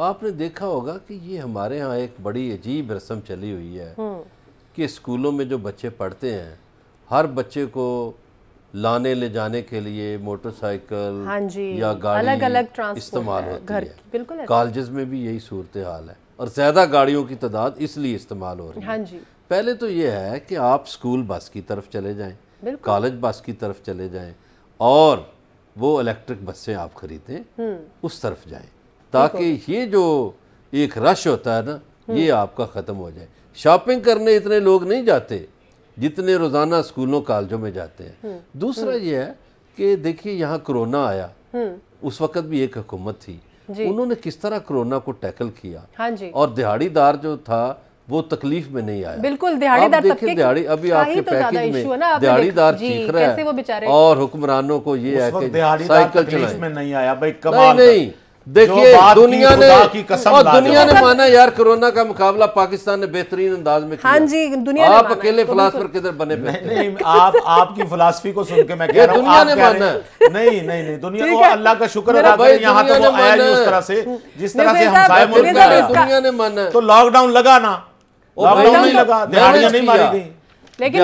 آپ نے دیکھا ہوگا کہ یہ ہمارے ہاں ایک بڑی عجیب رسم چلی ہوئی ہے کہ اسکولوں میں جو بچے پڑھتے ہیں ہر بچے کو لانے لے جانے کے لیے موٹر سائیکل یا گاڑی استعمال ہوتی ہے۔ کالجز میں بھی یہی صورتحال ہے اور زیادہ گاڑیوں کی تعداد اس لیے استعمال ہو رہی ہے۔ پہلے تو یہ ہے کہ آپ اسکول بس کی طرف چلے جائیں، کالج بس کی طرف چلے جائیں اور وہ الیکٹرک بسیں آپ خریدیں، اس طرف جائیں تاکہ یہ جو ایک رش ہوتا ہے نا یہ آپ کا ختم ہو جائے۔ شاپنگ کرنے اتنے لوگ نہیں جاتے جتنے روزانہ اسکولوں کالجوں میں جاتے ہیں۔ دوسرا یہ ہے کہ دیکھیے یہاں کرونا آیا، اس وقت بھی ایک حکومت تھی، انہوں نے کس طرح کرونا کو ٹیکل کیا اور دہاڑی دار جو تھا وہ تکلیف میں نہیں آیا۔
بالکل دہاڑی دار
طبقے کی ابھی آپ کے پیکیج میں دہاڑی دار چیخ رہا ہے اور حکمرانوں کو یہ ہے کہ
دہاڑی دار تکلیف میں نہیں آیا۔ بھائی
نہیں، دیکھیے دنیا نے
اور
دنیا نے مانا یار کورونا کا مقابلہ پاکستان نے بہترین انداز میں کیا.
ہاں جی دنیا نے
آپ اکیلے فلاسفر کدھر بنے پہ.
نہیں آپ کی فلاسفی کو سن کے میں کہہ رہا ہوں
دنیا نے مانا.
نہیں دنیا کو اللہ کا شکر ادا کریں یہاں تو وہ آیا نہیں اس طرح سے جس طرح سے ہمسائے ملک میں آیا.
دنیا نے مانا
تو لاک ڈاؤن لگا نا, لاک ڈاؤن نہیں لگا, دیہڑیاں نہیں ماری گئی.
لیکن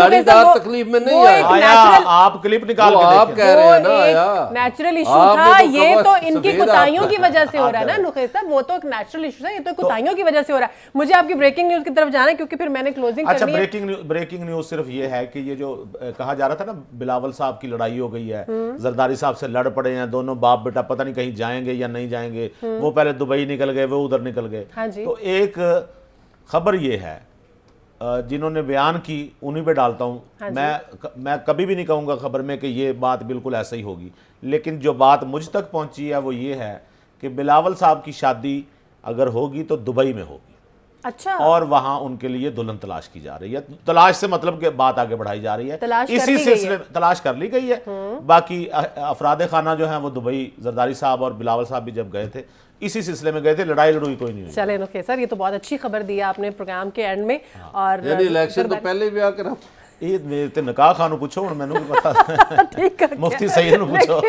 تکلیف میں نہیں
آیا, آپ کلپ نکال کے
آپ کہہ رہے ہیں نا آیا
نیچرل ایشو تھا. یہ تو ان کی کوتاہیوں کی وجہ سے ہو رہا ہے نا نخیز صاحب, وہ تو ایک نیچرل ایشو ہے, یہ تو کوتاہیوں کی وجہ سے ہو رہا ہے. مجھے آپ کی بریکنگ نیوز کی طرف جانا ہے کیونکہ پھر میں نے کلوزنگ کرنی ہے.
اچھا بریکنگ نیوز صرف یہ ہے کہ یہ جو کہا جا رہا تھا نا بلاول صاحب کی لڑائی ہو گئی ہے, زرداری صاحب سے لڑ پڑے ہیں دونوں باپ بیٹا, پتہ نہیں کہیں جائیں گے یا نہیں جائیں گے. وہ پہلے دبئی نکل گئے, وہ ادھر نکل گئے. تو ایک خبر یہ ہے جنہوں نے بیان کی انہی پہ ڈالتا ہوں. میں کبھی بھی نہیں کہوں گا خبر میں کہ یہ بات بالکل ایسا ہی ہوگی, لیکن جو بات مجھ تک پہنچی ہے وہ یہ ہے کہ بلاول صاحب کی شادی اگر ہوگی تو دبئی میں ہوگی.
اچھا.
اور وہاں ان کے لیے دلہن تلاش کی جا رہی ہے. تلاش سے مطلب کہ بات آگے بڑھائی جا رہی ہے, اسی سلسلے میں تلاش کر لی گئی ہے. باقی افراد خانہ جو ہیں وہ دبئی, زرداری صاحب اور بلاول صاحب بھی جب گئے تھے اسی سلسلے میں گئے تھے, لڑائی لڑوئی کوئی نہیں ہوئی.
چلیں اوکے سر, یہ تو بہت اچھی خبر دی آپ نے پروگرام کے اینڈ میں. اور
یعنی الیکشن تو پہلے بھی آ کر
میرے تے نکاح خانو پوچھو اور میں نے پتا مفتی سید نو پوچھو.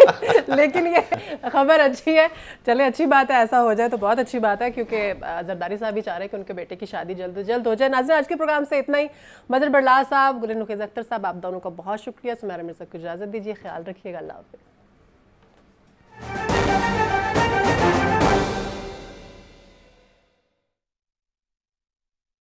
لیکن یہ خبر اچھی ہے, چلے اچھی بات ہے, ایسا ہو جائے تو بہت اچھی بات ہے کیونکہ زرداری صاحب بھی چاہ رہے ہیں کہ ان کے بیٹے کی شادی جلد از جلد ہو جائے. ناظرین آج کے پروگرام سے اتنا ہی. مظہر برلاس صاحب, گل نخیز اختر صاحب, آپ دونوں کا بہت شکریہ. سمیرہ مرزا کو اجازت دیجیے, خیال رکھیے گا, اللہ حافظ.